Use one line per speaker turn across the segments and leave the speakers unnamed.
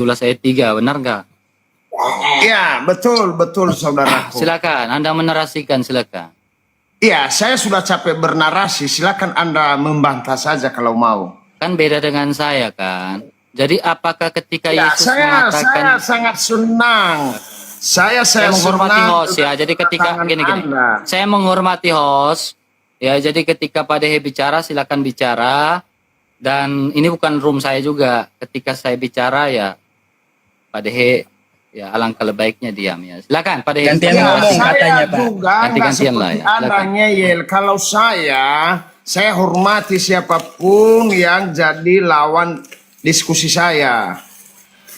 17 ayat 3, benar nggak?
Ya, betul saudaraku.
Silakan, Anda menarasikan, silakan.
Iya, saya sudah capek bernarasi. Silakan Anda membantah saja kalau mau.
Kan beda dengan saya kan. Jadi apakah ketika
Ya,
Yesus
saya
mengatakan,
sangat senang. Saya
menghormati
senang
host ya. Jadi ketika gini,
Anda.
saya menghormati host ya. Jadi ketika Pak Dehe bicara, silakan bicara. Dan ini bukan room saya juga. Ketika saya bicara ya, Pak Dehe ya alangkah baiknya diam ya. Silakan Pak Dehe.
Gantian ngomong katanya, Pak.
Juga
Ganti-gantian lah ya.
Anda ngeyel. Kalau saya hormati siapapun yang jadi lawan diskusi saya.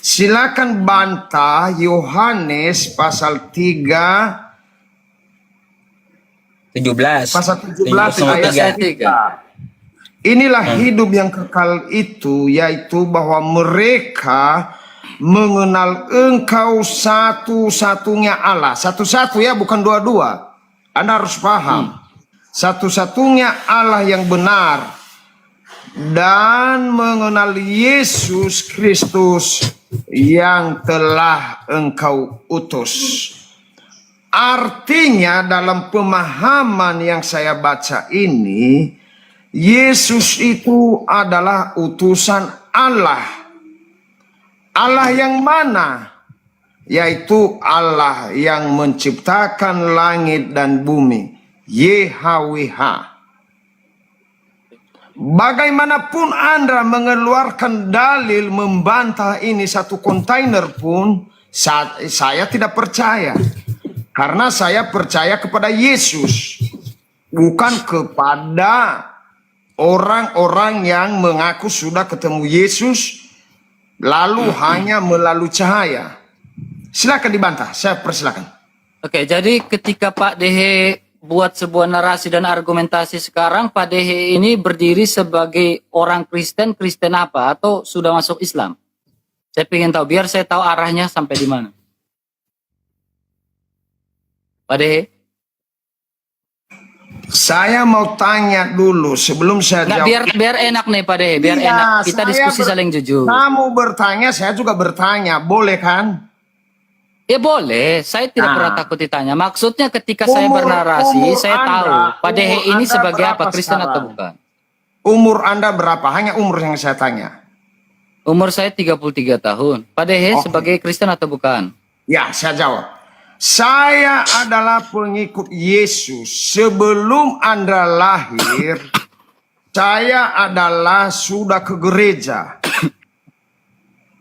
Silakan bantah Yohanes pasal 3
17.
pasal 17 ayat 3. Inilah hidup yang kekal itu, yaitu bahwa mereka mengenal Engkau satu-satunya Allah. Satu-satu ya, bukan dua-dua. Anda harus paham. Satu-satunya Allah yang benar. Dan mengenal Yesus Kristus yang telah Engkau utus. Artinya dalam pemahaman yang saya baca ini, Yesus itu adalah utusan Allah. Allah yang mana? Yaitu Allah yang menciptakan langit dan bumi. YHWH. Bagaimanapun Anda mengeluarkan dalil membantah ini satu kontainer pun, saya tidak percaya. Karena saya percaya kepada Yesus. Bukan kepada orang-orang yang mengaku sudah ketemu Yesus, lalu hanya melalui cahaya. Silakan dibantah, saya persilakan.
Oke, jadi ketika Pak Dehe buat sebuah narasi dan argumentasi sekarang, Pak Dehe ini berdiri sebagai orang Kristen, Kristen apa? Atau sudah masuk Islam? Saya ingin tahu, biar saya tahu arahnya sampai di mana. Pak Dehe?
Saya mau tanya dulu sebelum saya jawab.
Biar enak nih Pak Dehe, biar enak. Kita diskusi saling jujur.
Kamu bertanya, saya juga bertanya. Boleh kan?
Ya boleh, saya tidak pernah takut ditanya. Maksudnya ketika saya bernarasi, saya tahu Pak Dehe ini sebagai apa, Kristen atau bukan.
Umur Anda berapa? Hanya umur yang saya tanya.
Umur saya 33 tahun. Pak Dehe sebagai Kristen atau bukan?
Ya, saya jawab. Saya adalah pengikut Yesus. Sebelum Anda lahir, saya adalah sudah ke gereja.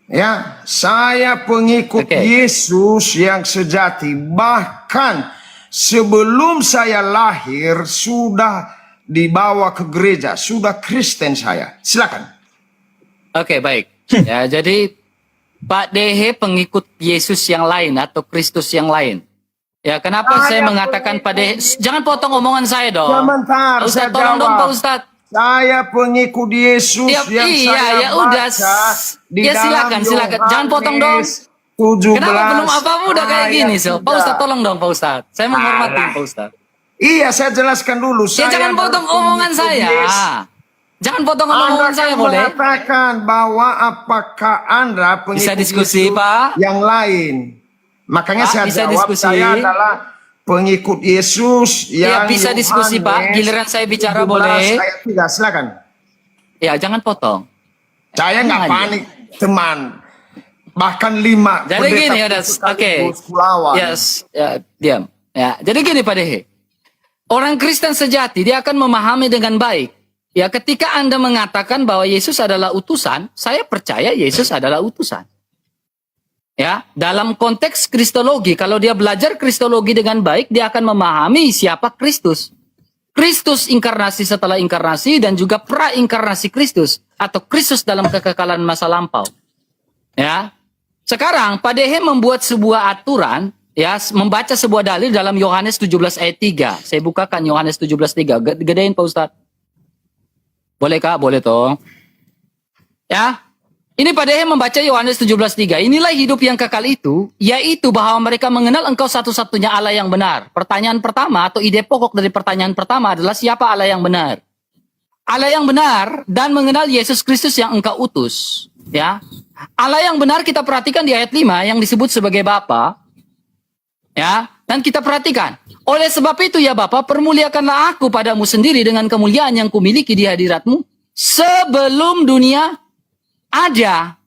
Ya, saya pengikut Yesus yang sejati. Bahkan sebelum saya lahir sudah dibawa ke gereja, sudah Kristen saya. Silakan.
Oke, baik. Ya, jadi Pak Dehe pengikut Yesus yang lain atau Kristus yang lain. Ya, kenapa saya mengatakan Pak Dehe? Jangan potong omongan saya dong.
Sebentar,
Pak Ustadz, tolong dong Pak Ustadz.
Saya pengikut Yesus yang saya
udah.
di
Ya silakan. Jangan potong dong.
17.
Kenapa belum apa-apa udah kayak gini, Pak Ustadz, tolong dong Pak Ustadz. Saya menghormati Pak Ustadz.
Iya, saya jelaskan dulu.
Ya jangan potong omongan saya. Jangan potong omongan saya, boleh?
Anda mengatakan bahwa apakah Anda pengikut
bisa diskusi,
Yesus
Pak?
Yang lain. Makanya
Pak,
saya
bisa
jawab,
diskusi.
saya adalah pengikut Yesus yang
ya, bisa diskusi Pak, giliran saya bicara boleh.
Ayat 3, silakan.
Ya, jangan potong.
Saya nggak panik, teman. Bahkan 5.
Jadi gini, oke. Yes, ya, diam. Ya, jadi gini Pak Dehe. Orang Kristen sejati dia akan memahami dengan baik. Ya, ketika Anda mengatakan bahwa Yesus adalah utusan, saya percaya Yesus adalah utusan. Ya, dalam konteks kristologi, kalau dia belajar kristologi dengan baik, dia akan memahami siapa Kristus. Kristus inkarnasi setelah inkarnasi dan juga prainkarnasi Kristus atau Kristus dalam kekekalan masa lampau. Ya. Sekarang Pak Dehe membuat sebuah aturan, ya, membaca sebuah dalil dalam Yohanes 17 ayat 3. Saya bukakan Yohanes 17:3. Gedein Pak Ustadz. Boleh Kak? Boleh toh. Ya. Ini Pak Dehe membaca Yohanes 17:3. Inilah hidup yang kekal itu, yaitu bahwa mereka mengenal Engkau satu-satunya Allah yang benar. Pertanyaan pertama atau ide pokok dari pertanyaan pertama adalah siapa Allah yang benar? Allah yang benar dan mengenal Yesus Kristus yang Engkau utus. Ya. Allah yang benar kita perhatikan di ayat 5 yang disebut sebagai Bapa. Ya, dan kita perhatikan. Oleh sebab itu ya Bapa, permuliakanlah aku padamu sendiri dengan kemuliaan yang kumiliki di hadiratmu sebelum dunia ada.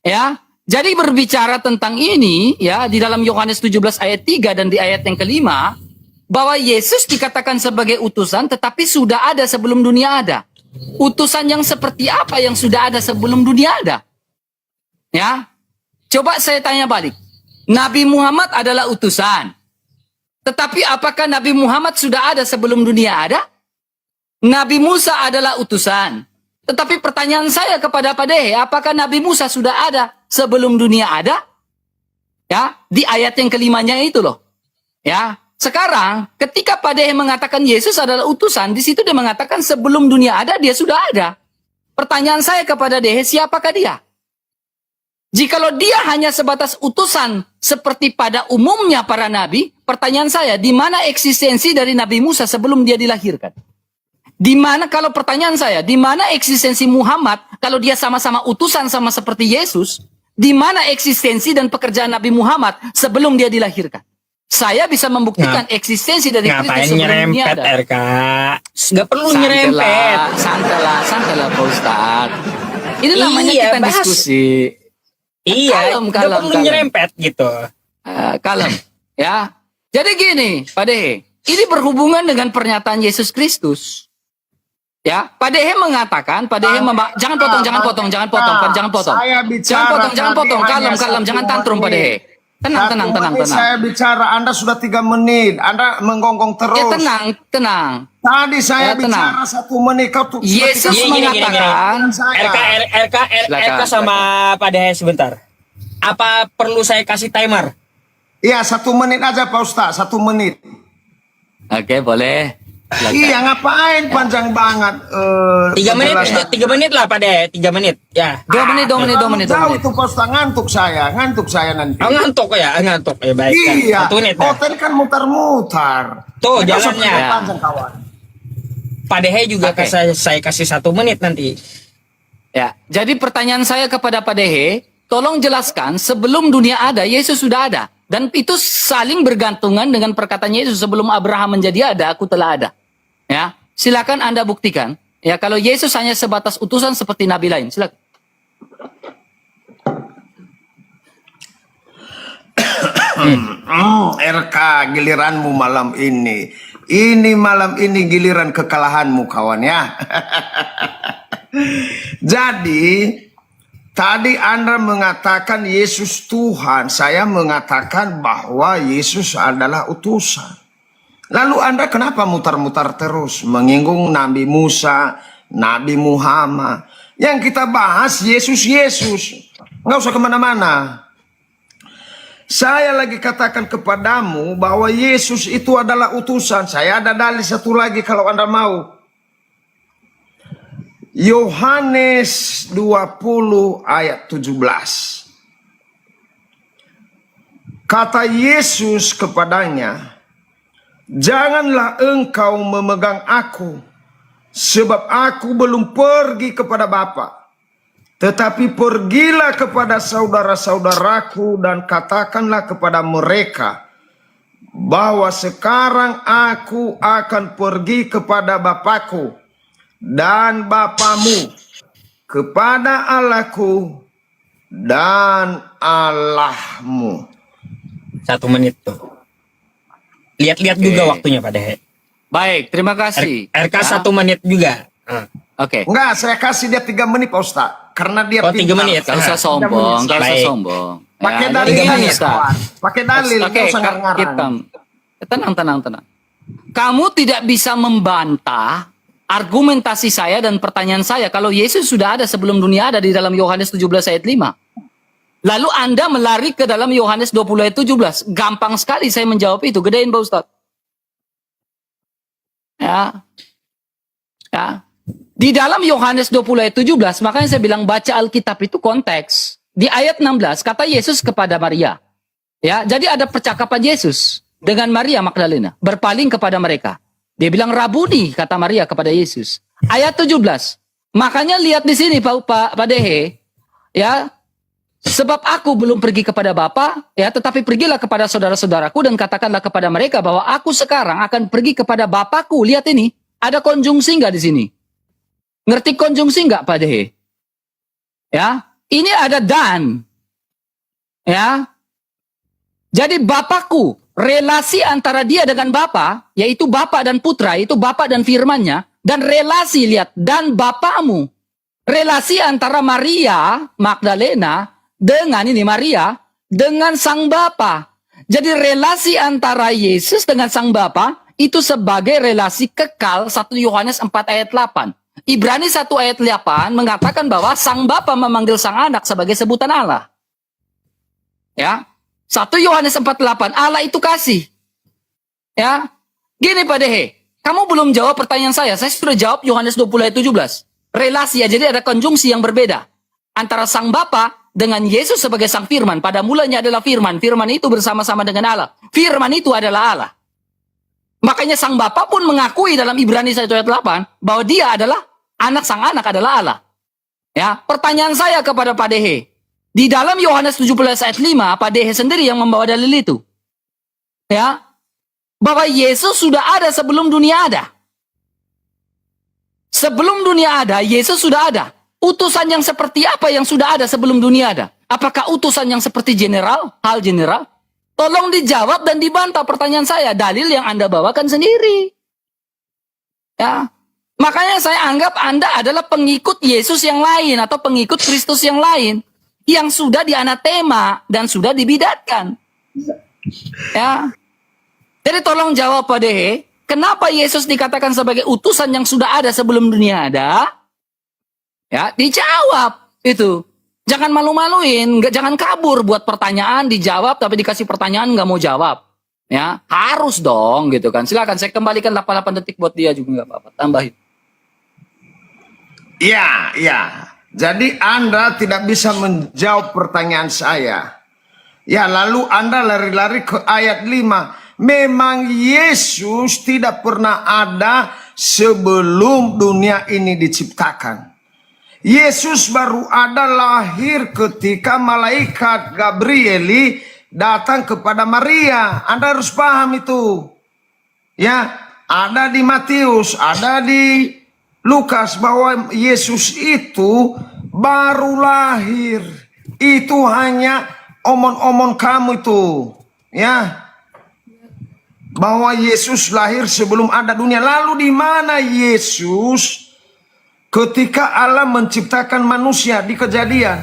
Ya. Jadi berbicara tentang ini ya di dalam Yohanes 17 ayat 3 dan di ayat yang kelima bahwa Yesus dikatakan sebagai utusan tetapi sudah ada sebelum dunia ada. Utusan yang seperti apa yang sudah ada sebelum dunia ada? Ya. Coba saya tanya balik. Nabi Muhammad adalah utusan. Tetapi apakah Nabi Muhammad sudah ada sebelum dunia ada? Nabi Musa adalah utusan. Tetapi pertanyaan saya kepada Pak Dehe, apakah Nabi Musa sudah ada sebelum dunia ada? Ya, di ayat yang kelimanya itu loh. Ya, sekarang ketika Pak Dehe mengatakan Yesus adalah utusan, di situ dia mengatakan sebelum dunia ada dia sudah ada. Pertanyaan saya kepada Dehe, siapakah dia? Jikalau dia hanya sebatas utusan seperti pada umumnya para nabi, pertanyaan saya, di mana eksistensi dari Nabi Musa sebelum dia dilahirkan? Di mana kalau pertanyaan saya, di mana eksistensi Muhammad kalau dia sama-sama utusan sama seperti Yesus? Di mana eksistensi dan pekerjaan Nabi Muhammad sebelum dia dilahirkan? Saya bisa membuktikan eksistensi dari Kristus
Ngapain
sebelum dunia
nyerempet
ada.
RK? Gak perlu nyerempet.
Santai lah Pak Ustadz. Ini namanya
Iya,
kita
bahas.
diskusi.
Iya, gak perlu nyerempet gitu.
Kalem, ya. Jadi gini, Pak Dehe, ini berhubungan dengan pernyataan Yesus Kristus. Ya, Pak Dehe mengatakan, jangan potong.
Saya
Jangan potong, kalem, jangan tantrum Pak Dehe. Tenang.
Saya bicara, Anda sudah 3 menit. Anda menggonggong terus.
Ya tenang.
Tadi saya
tenang.
bicara 1 menit. Kau tuh
Yesus mengatakan,
RK sama Pak Dehe sebentar. Apa perlu saya kasih timer?
Iya, 1 menit aja Pak Ustaz. 1 menit.
Oke, boleh. Silakan.
Iya, ngapain panjang banget.
3 menit lah Pak Dehe, 3 menit. Ya.
2 menit.
Jauh itu Pak Ustaz, ngantuk saya nanti.
Oh, ngantuk ya, baik.
Iya,
1 menit.
hotel kan mutar-mutar.
Tuh,
Nggak usah
jalannya.
pakai panjang kawan.
Pak Dehe juga
Oke.
saya kasih 1 menit nanti.
Ya, jadi pertanyaan saya kepada Pak Dehe, tolong jelaskan sebelum dunia ada, Yesus sudah ada. Dan itu saling bergantungan dengan perkataan Yesus, sebelum Abraham menjadi ada, aku telah ada. Ya, silakan Anda buktikan. Ya, kalau Yesus hanya sebatas utusan seperti nabi lain, silakan.
RK, giliranmu malam ini. Ini malam ini giliran kekalahanmu kawan ya. Jadi tadi Anda mengatakan Yesus Tuhan, saya mengatakan bahwa Yesus adalah utusan. Lalu Anda kenapa mutar-mutar terus menyinggung Nabi Musa, Nabi Muhammad? Yang kita bahas Yesus. Nggak usah kemana-mana. Saya lagi katakan kepadamu bahwa Yesus itu adalah utusan. Saya ada dalil satu lagi kalau Anda mau. Yohanes 20 ayat 17. Kata Yesus kepadanya, janganlah engkau memegang aku, sebab aku belum pergi kepada Bapa. Tetapi pergilah kepada saudara-saudaraku dan katakanlah kepada mereka bahwa sekarang aku akan pergi kepada Bapakku dan Bapamu, kepada Allahku dan Allahmu.
1 menit tuh. Lihat-lihat juga waktunya Pak Dehe.
Baik, terima kasih.
RK 1 menit juga.
Oke.
Enggak, saya kasih dia 3 menit Pak Ustaz. Karena dia
3 menit.
Gak usah sombong, gak usah
Baik.
sombong.
Pakai
Ya,
dalil
jadi gini,
aja,
Ustaz.
kawan. Pakai dalil,
Oke,
nggak usah ngarang-ngarang.
tenang. Kamu tidak bisa membantah argumentasi saya dan pertanyaan saya kalau Yesus sudah ada sebelum dunia ada di dalam Yohanes 17 ayat 5. Lalu Anda melari ke dalam Yohanes 20 ayat 17. Gampang sekali saya menjawab itu. Gedein Pak Ustaz. Ya. Di dalam Yohanes 20 ayat 17, makanya saya bilang baca Alkitab itu konteks. Di ayat 16, kata Yesus kepada Maria. Ya, jadi ada percakapan Yesus dengan Maria Magdalena, berpaling kepada mereka. Dia bilang, Rabuni, kata Maria kepada Yesus. Ayat 17. Makanya lihat di sini Pak Dehe, ya, sebab aku belum pergi kepada Bapa, ya, tetapi pergilah kepada saudara-saudaraku dan katakanlah kepada mereka bahwa aku sekarang akan pergi kepada Bapakku. Lihat ini, ada konjungsi nggak di sini? Ngerti konjungsi nggak, Pak Dehe? Ya, ini ada dan, ya. Jadi Bapakku, relasi antara dia dengan Bapa, yaitu Bapa dan Putra, itu Bapa dan firman-Nya, dan relasi, lihat, dan Bapamu. Relasi antara Maria Magdalena dengan ini Maria dengan Sang Bapa. Jadi relasi antara Yesus dengan Sang Bapa itu sebagai relasi kekal. 1 Yohanes 4 ayat 8. Ibrani 1 ayat 8 mengatakan bahwa Sang Bapa memanggil Sang Anak sebagai sebutan Allah. Ya. 1 Yohanes 4:8, Allah itu kasih. Ya. Gini Pak Dehe, kamu belum jawab pertanyaan saya. Saya sudah jawab Yohanes 20 ayat 17. Relasi ya, jadi ada konjungsi yang berbeda antara Sang Bapa dengan Yesus sebagai Sang Firman. Pada mulanya adalah Firman. Firman itu bersama-sama dengan Allah. Firman itu adalah Allah. Makanya Sang Bapa pun mengakui dalam Ibrani 1 ayat 8 bahwa dia adalah anak, Sang Anak adalah Allah. Ya, pertanyaan saya kepada Pak Dehe, di dalam Yohanes 17 ayat 5, Pak Dehe sendiri yang membawa dalil itu. Ya, bahwa Yesus sudah ada sebelum dunia ada. Sebelum dunia ada, Yesus sudah ada. Utusan yang seperti apa yang sudah ada sebelum dunia ada? Apakah utusan yang seperti general, hal general? Tolong dijawab dan dibantah pertanyaan saya. Dalil yang Anda bawakan sendiri. Ya. Makanya saya anggap Anda adalah pengikut Yesus yang lain atau pengikut Kristus yang lain yang sudah dianatema dan sudah dibidatkan. Ya. Jadi tolong jawab Pak Dehe, kenapa Yesus dikatakan sebagai utusan yang sudah ada sebelum dunia ada? Ya, dijawab itu. Jangan malu-maluin, jangan kabur buat pertanyaan, dijawab tapi dikasih pertanyaan nggak mau jawab. Ya, harus dong gitu kan. Silakan saya kembalikan 88 detik buat dia juga nggak apa-apa. Tambahin.
Ya, ya. Jadi Anda tidak bisa menjawab pertanyaan saya. Ya, lalu Anda lari-lari ke ayat 5. Memang Yesus tidak pernah ada sebelum dunia ini diciptakan. Yesus baru ada lahir ketika malaikat Gabrieli datang kepada Maria. Anda harus paham itu. Ya, ada di Matius, ada di Lukas bahwa Yesus itu baru lahir. Itu hanya omong-omong kamu itu. Ya. Bahwa Yesus lahir sebelum ada dunia. Lalu di mana Yesus ketika Allah menciptakan manusia di Kejadian?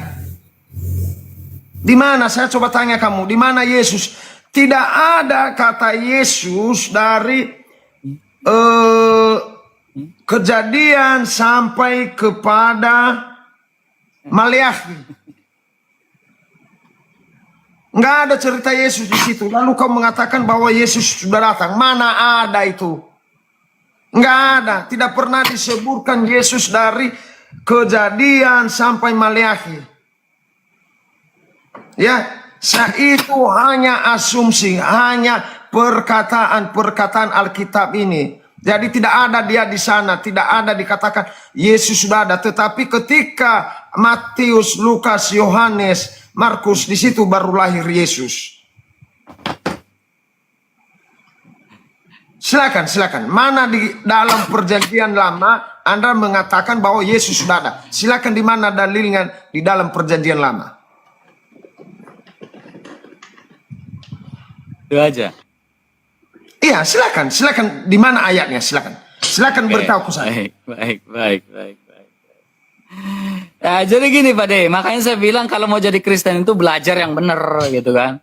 Di mana? Saya coba tanya kamu, di mana Yesus? Tidak ada kata Yesus dari Kejadian sampai kepada Maliakhi. Nggak ada cerita Yesus di situ. Lalu kau mengatakan bahwa Yesus sudah datang. Mana ada itu? Nggak ada. Tidak pernah disebutkan Yesus dari Kejadian sampai Maliakhi. Ya, itu hanya asumsi, hanya perkataan-perkataan Alkitab ini. Jadi tidak ada dia di sana, tidak ada dikatakan Yesus sudah ada. Tetapi ketika Matius, Lukas, Yohanes, Markus, di situ baru lahir Yesus. Silakan, silakan. Mana di dalam perjanjian lama Anda mengatakan bahwa Yesus sudah ada? Silakan, di mana dalilnya di dalam perjanjian lama?
Itu aja.
Iya, silakan, silakan. Di mana ayatnya? Silakan, silakan beritahu ke saya.
Baik. Ya, jadi gini Pak De, makanya saya bilang kalau mau jadi Kristen itu belajar yang benar gitu kan.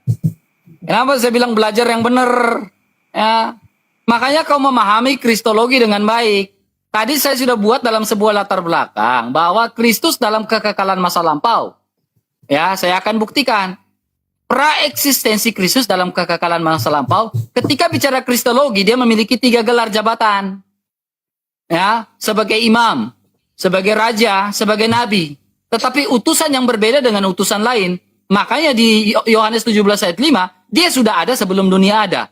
Kenapa saya bilang belajar yang benar? Ya, makanya kau memahami kristologi dengan baik. Tadi saya sudah buat dalam sebuah latar belakang bahwa Kristus dalam kekekalan masa lampau. Ya, saya akan buktikan. Praeksistensi Kristus dalam kekekalan masa lampau, ketika bicara kristologi dia memiliki 3 gelar jabatan. Ya, sebagai imam, sebagai raja, sebagai nabi. Tetapi utusan yang berbeda dengan utusan lain. Makanya di Yohanes 17 ayat 5, dia sudah ada sebelum dunia ada.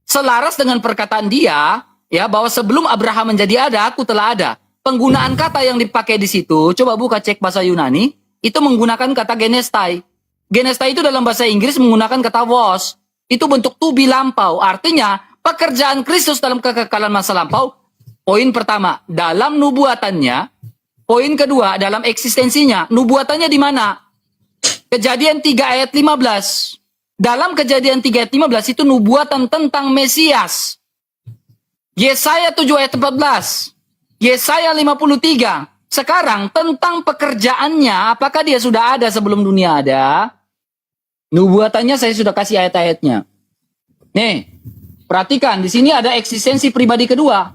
Selaras dengan perkataan dia, ya, bahwa sebelum Abraham menjadi ada, aku telah ada. Penggunaan kata yang dipakai di situ, coba buka cek bahasa Yunani, itu menggunakan kata genestai. Genestai itu dalam bahasa Inggris menggunakan kata was. Itu bentuk to be lampau. Artinya, pekerjaan Kristus dalam kekekalan masa lampau, poin pertama, dalam nubuatannya. Poin kedua, dalam eksistensinya. Nubuatannya di mana? Kejadian 3 ayat 15. Dalam Kejadian 3 ayat 15 itu nubuatan tentang Mesias. Yesaya 7 ayat 14. Yesaya 53. Sekarang tentang pekerjaannya, apakah dia sudah ada sebelum dunia ada? Nubuatannya saya sudah kasih ayat-ayatnya. Nih, perhatikan di sini ada eksistensi pribadi kedua.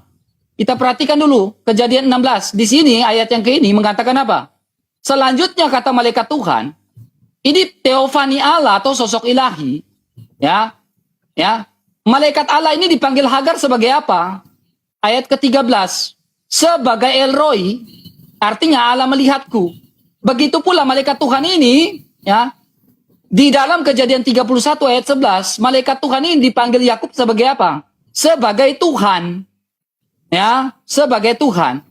Kita perhatikan dulu Kejadian 16. Di sini ayat yang ke ini mengatakan apa? Selanjutnya kata malaikat Tuhan, ini teofani Allah atau sosok ilahi, ya. Malaikat Allah ini dipanggil Hagar sebagai apa? Ayat ke-13, sebagai El Roi, artinya Allah melihatku. Begitu pula malaikat Tuhan ini, ya. Di dalam Kejadian 31 ayat 11, malaikat Tuhan ini dipanggil Yakub sebagai apa? Sebagai Tuhan. Ya, sebagai Tuhan.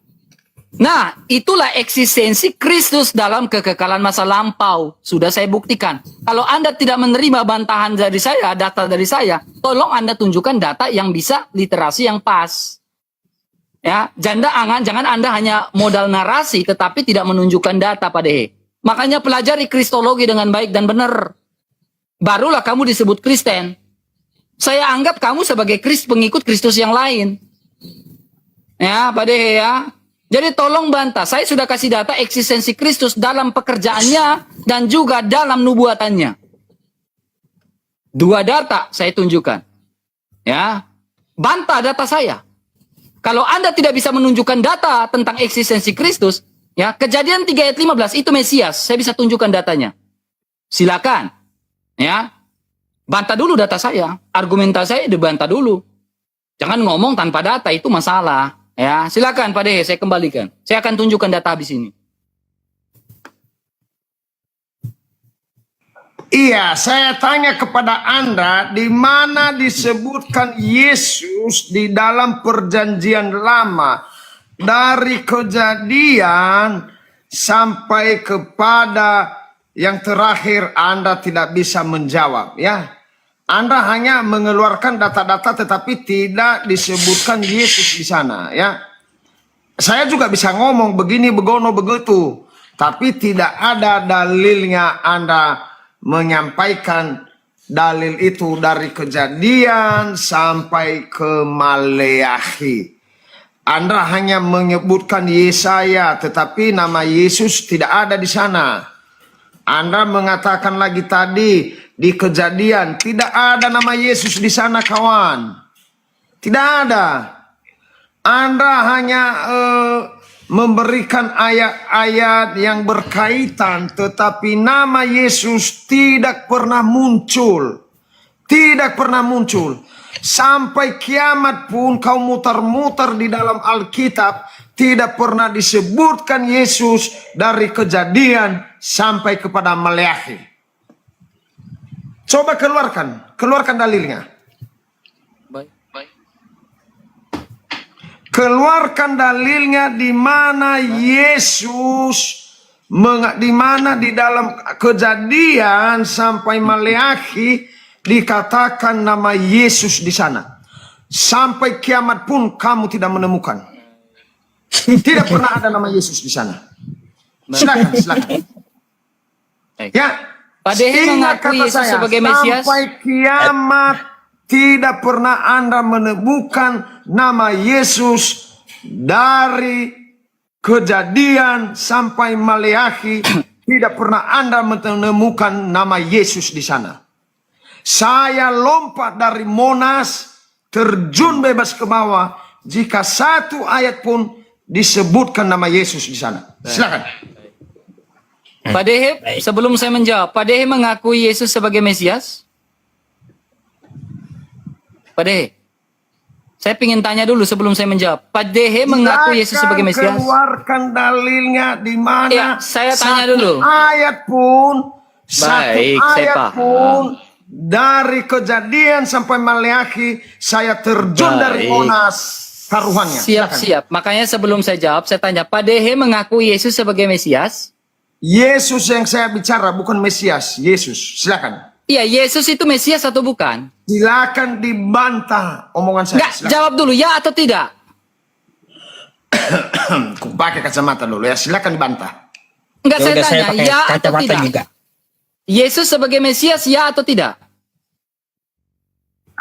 Nah, itulah eksistensi Kristus dalam kekekalan masa lampau. Sudah saya buktikan. Kalau Anda tidak menerima bantahan dari saya, data dari saya, tolong Anda tunjukkan data yang bisa literasi yang pas. Ya, jangan Anda hanya modal narasi, tetapi tidak menunjukkan data pada Makanya pelajari kristologi dengan baik dan benar. Barulah kamu disebut Kristen. Saya anggap kamu sebagai pengikut Kristus yang lain. Ya, pada ya. Jadi tolong bantah, saya sudah kasih data eksistensi Kristus dalam pekerjaannya dan juga dalam nubuatannya. 2 data saya tunjukkan. Ya. Bantah data saya. Kalau Anda tidak bisa menunjukkan data tentang eksistensi Kristus, ya, Kejadian 3 ayat 15 itu Mesias, saya bisa tunjukkan datanya. Silakan. Ya. Bantah dulu data saya, argumentasi saya dibantah dulu. Jangan ngomong tanpa data, itu masalah. Ya, silakan Pak Dehe, saya kembalikan. Saya akan tunjukkan data habis ini.
Iya, saya tanya kepada Anda, di mana disebutkan Yesus di dalam perjanjian lama, dari Kejadian sampai kepada yang terakhir Anda tidak bisa menjawab, ya. Anda hanya mengeluarkan data-data tetapi tidak disebutkan Yesus di sana, ya. Saya juga bisa ngomong begini, begono, begitu, tapi tidak ada dalilnya. Anda menyampaikan dalil itu dari Kejadian sampai ke Maleakhi. Anda hanya menyebutkan Yesaya, tetapi nama Yesus tidak ada di sana. Anda mengatakan lagi tadi di Kejadian tidak ada nama Yesus di sana, kawan. Tidak ada. Anda hanya memberikan ayat-ayat yang berkaitan, tetapi nama Yesus tidak pernah muncul. Tidak pernah muncul. Sampai kiamat pun kau muter-muter di dalam Alkitab, tidak pernah disebutkan Yesus dari Kejadian sampai kepada Maleakhi. Coba keluarkan dalilnya.
Baik.
Keluarkan dalilnya di mana Yesus, di mana di dalam Kejadian sampai Maleakhi dikatakan nama Yesus di sana. Sampai kiamat pun kamu tidak menemukan. Tidak pernah ada nama Yesus di sana. Silakan. Ya.
Pak Dehe mengakui Yesus sebagai Mesias.
Sampai kiamat tidak pernah Anda menemukan nama Yesus dari Kejadian sampai Maleakhi. Tidak pernah Anda menemukan nama Yesus di sana. Saya lompat dari Monas, terjun bebas ke bawah, jika satu ayat pun disebutkan nama Yesus di sana. Silakan.
Pak Dehe, sebelum saya menjawab, Pak Dehe mengakui Yesus sebagai Mesias? Pak Dehe, saya ingin tanya dulu sebelum saya menjawab. Pak Dehe mengaku Yesus sebagai Mesias?
Keluarkan dalilnya di mana.
Ya, saya tanya dulu.
Ayat pun,
Baik,
satu
saya
ayat
paham.
pun dari Kejadian sampai Maleakhi saya terjun dari Monas taruhannya.
Siap. Makanya sebelum saya jawab, saya tanya, Pak Dehe mengaku Yesus sebagai Mesias?
Yesus yang saya bicara, bukan Mesias. Yesus, silakan.
Iya, Yesus itu Mesias atau bukan?
Silakan dibantah omongan saya.
Enggak, jawab dulu, ya atau tidak?
Ku pakai kacamata dulu ya, silakan dibantah.
Enggak, saya
Yaudah,
tanya,
pakai
ya atau
kacamata
tidak?
juga.
Yesus sebagai Mesias, ya atau tidak?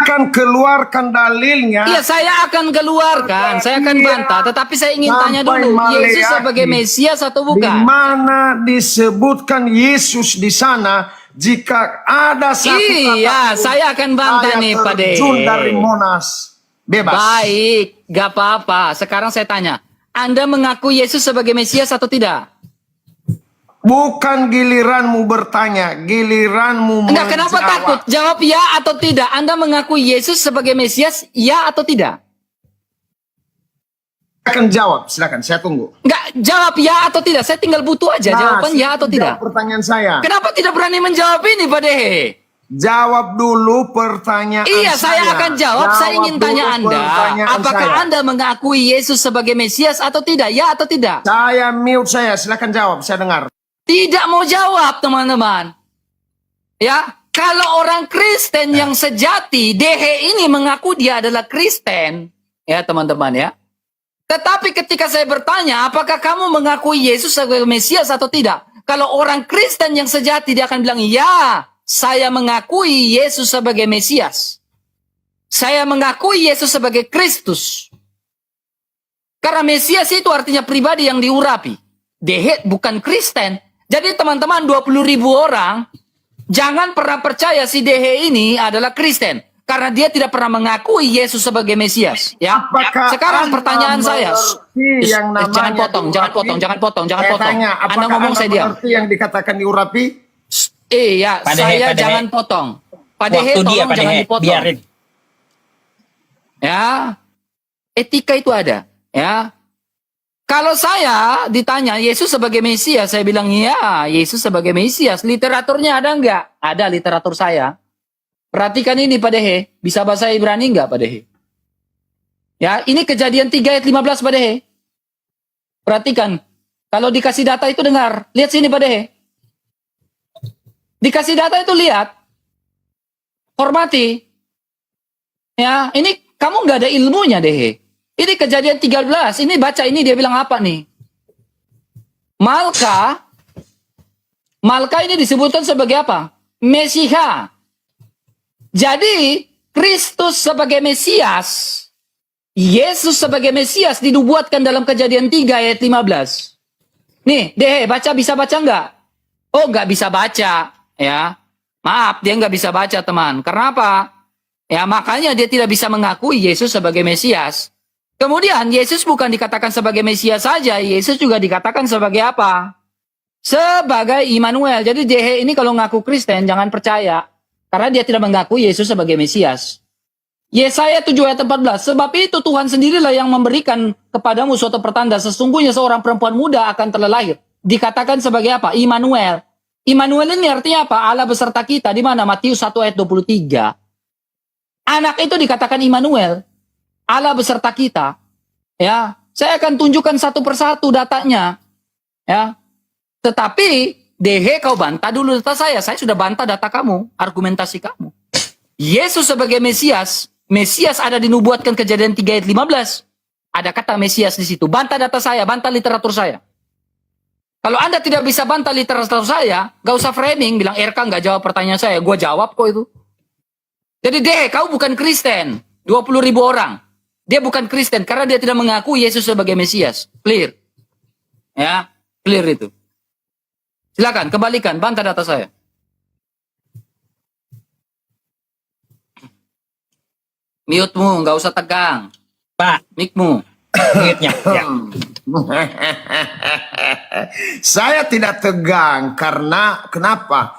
Akan keluarkan dalilnya.
Iya, saya akan keluarkan, saya akan bantah. Tetapi saya ingin tanya dulu, Yesus sebagai Mesias atau
Di
bukan?
mana disebutkan Yesus di sana? Jika ada satu
Iya,
kata pun,
saya akan bantah nih, Pak De.
terjun dari Monas, bebas.
Baik, gak apa-apa. Sekarang saya tanya, Anda mengaku Yesus sebagai Mesias atau tidak?
Bukan giliranmu bertanya, giliranmu
Enggak, kenapa
menjawab.
takut? Jawab ya atau tidak. Anda mengaku Yesus sebagai Mesias, ya atau tidak?
Akan jawab, silakan, saya tunggu.
Enggak, jawab ya atau tidak. Saya tinggal butuh aja jawaban ya atau
jawab
tidak.
pertanyaan saya.
Kenapa tidak berani menjawab ini, Pak Dehe?
Jawab dulu pertanyaan
Iya, saya akan jawab. Saya ingin
dulu
tanya Anda,
pertanyaan
apakah
saya.
Anda mengakui Yesus sebagai Mesias atau tidak? Ya atau tidak?
Saya mute saya, silakan jawab, saya dengar.
Tidak mau jawab, teman-teman. Ya, kalau orang Kristen yang sejati, Dehe ini mengaku dia adalah Kristen. Ya, teman-teman ya. Tetapi ketika saya bertanya, apakah kamu mengakui Yesus sebagai Mesias atau tidak? Kalau orang Kristen yang sejati, dia akan bilang, ya, saya mengakui Yesus sebagai Mesias. Saya mengakui Yesus sebagai Kristus. Karena Mesias itu artinya pribadi yang diurapi. Dehe bukan Kristen. Jadi teman-teman 20.000 orang, jangan pernah percaya si Dehe ini adalah Kristen. Karena dia tidak pernah mengakui Yesus sebagai Mesias. Ya.
Apakah
Sekarang
Anda
pertanyaan saya.
mengerti yang namanya
Jangan potong, jangan potong, jangan potong, jangan
Saya
potong.
tanya,
Anda
apakah
ngomong saya diam.
mengerti yang dikatakan diurapi?
Iya,
Pak Dehe,
saya
Pak Dehe.
jangan potong. Pak Dehe,
Waktu dia,
tolong
Pak
jangan
Dehe,
dipotong.
biarin.
Ya, etika itu ada. Ya, kalau saya ditanya Yesus sebagai Mesias, saya bilang iya, Yesus sebagai Mesias. Literaturnya ada nggak? Ada literatur saya. Perhatikan ini Pak Dehe, bisa bahasa Ibrani nggak Pak Dehe? Ya, ini Kejadian 3 ayat 15 Pak Dehe. Perhatikan, kalau dikasih data itu dengar. Lihat sini Pak Dehe. Dikasih data itu lihat. Hormati. Ya, ini kamu nggak ada ilmunya Dehe. Ini Kejadian 13. Ini baca ini dia bilang apa nih? Malka ini disebutkan sebagai apa? Mesiha. Jadi Kristus sebagai Mesias, Yesus sebagai Mesias dinubuatkan dalam Kejadian 3 ayat 15. Nih, Dehe, bisa baca nggak? Oh, nggak bisa baca. Ya, maaf, dia nggak bisa baca teman. Karena apa? Ya, makanya dia tidak bisa mengakui Yesus sebagai Mesias. Kemudian Yesus bukan dikatakan sebagai Mesias saja, Yesus juga dikatakan sebagai apa? Sebagai Immanuel. Jadi Dehe ini kalau ngaku Kristen jangan percaya, karena dia tidak mengaku Yesus sebagai Mesias. Yesaya 7 ayat 14, sebab itu Tuhan sendirilah yang memberikan kepadamu suatu pertanda, sesungguhnya seorang perempuan muda akan terlahir. Dikatakan sebagai apa? Immanuel. Immanuel ini artinya apa? Allah beserta kita. Di mana? Matius 1 ayat 23. Anak itu dikatakan Immanuel. Allah beserta kita. Ya, saya akan tunjukkan satu persatu datanya. Ya. Tetapi Dehe kau bantah dulu data saya. Saya sudah bantah data kamu, argumentasi kamu. Yesus sebagai Mesias, Mesias ada dinubuatkan Kejadian 3 ayat 15. Ada kata Mesias di situ. Bantah data saya, bantah literatur saya. Kalau Anda tidak bisa bantah literatur saya, gak usah framing, bilang RK gak jawab pertanyaan saya. Gue jawab kok itu. Jadi Dehe, kau bukan Kristen. 20.000 orang. Dia bukan Kristen karena dia tidak mengaku Yesus sebagai Mesias. Clear. Ya, clear itu. Silakan, kembalikan, bantah data saya. Mute-mu, nggak usah tegang.
Pak,
Mic-mu.
duitnya. Ya.
Saya tidak tegang karena kenapa?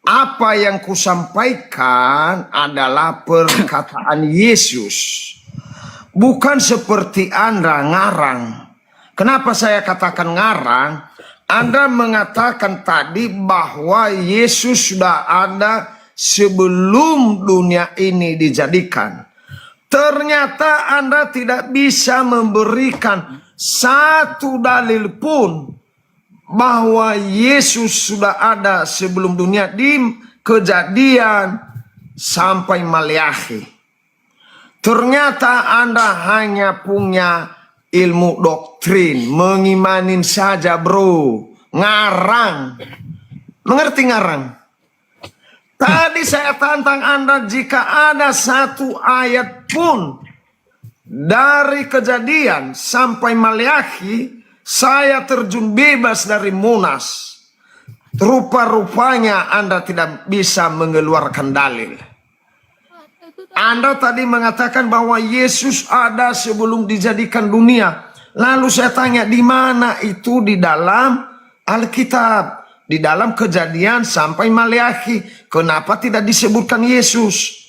Apa yang kusampaikan adalah perkataan Yesus. Bukan seperti Anda ngarang. Kenapa saya katakan ngarang? Anda mengatakan tadi bahwa Yesus sudah ada sebelum dunia ini dijadikan. Ternyata Anda tidak bisa memberikan satu dalil pun bahwa Yesus sudah ada sebelum dunia di Kejadian sampai Maleakhi. Ternyata Anda hanya punya ilmu doktrin, mengimanin saja bro, ngarang. Mengerti ngarang? Tadi saya tantang Anda, jika ada satu ayat pun dari Kejadian sampai Maleakhi, saya terjun bebas dari Monas. Rupa-rupanya Anda tidak bisa mengeluarkan dalil. Anda tadi mengatakan bahwa Yesus ada sebelum dijadikan dunia. Lalu saya tanya, di mana itu di dalam Alkitab? Di dalam Kejadian sampai Maleakhi. Kenapa tidak disebutkan Yesus?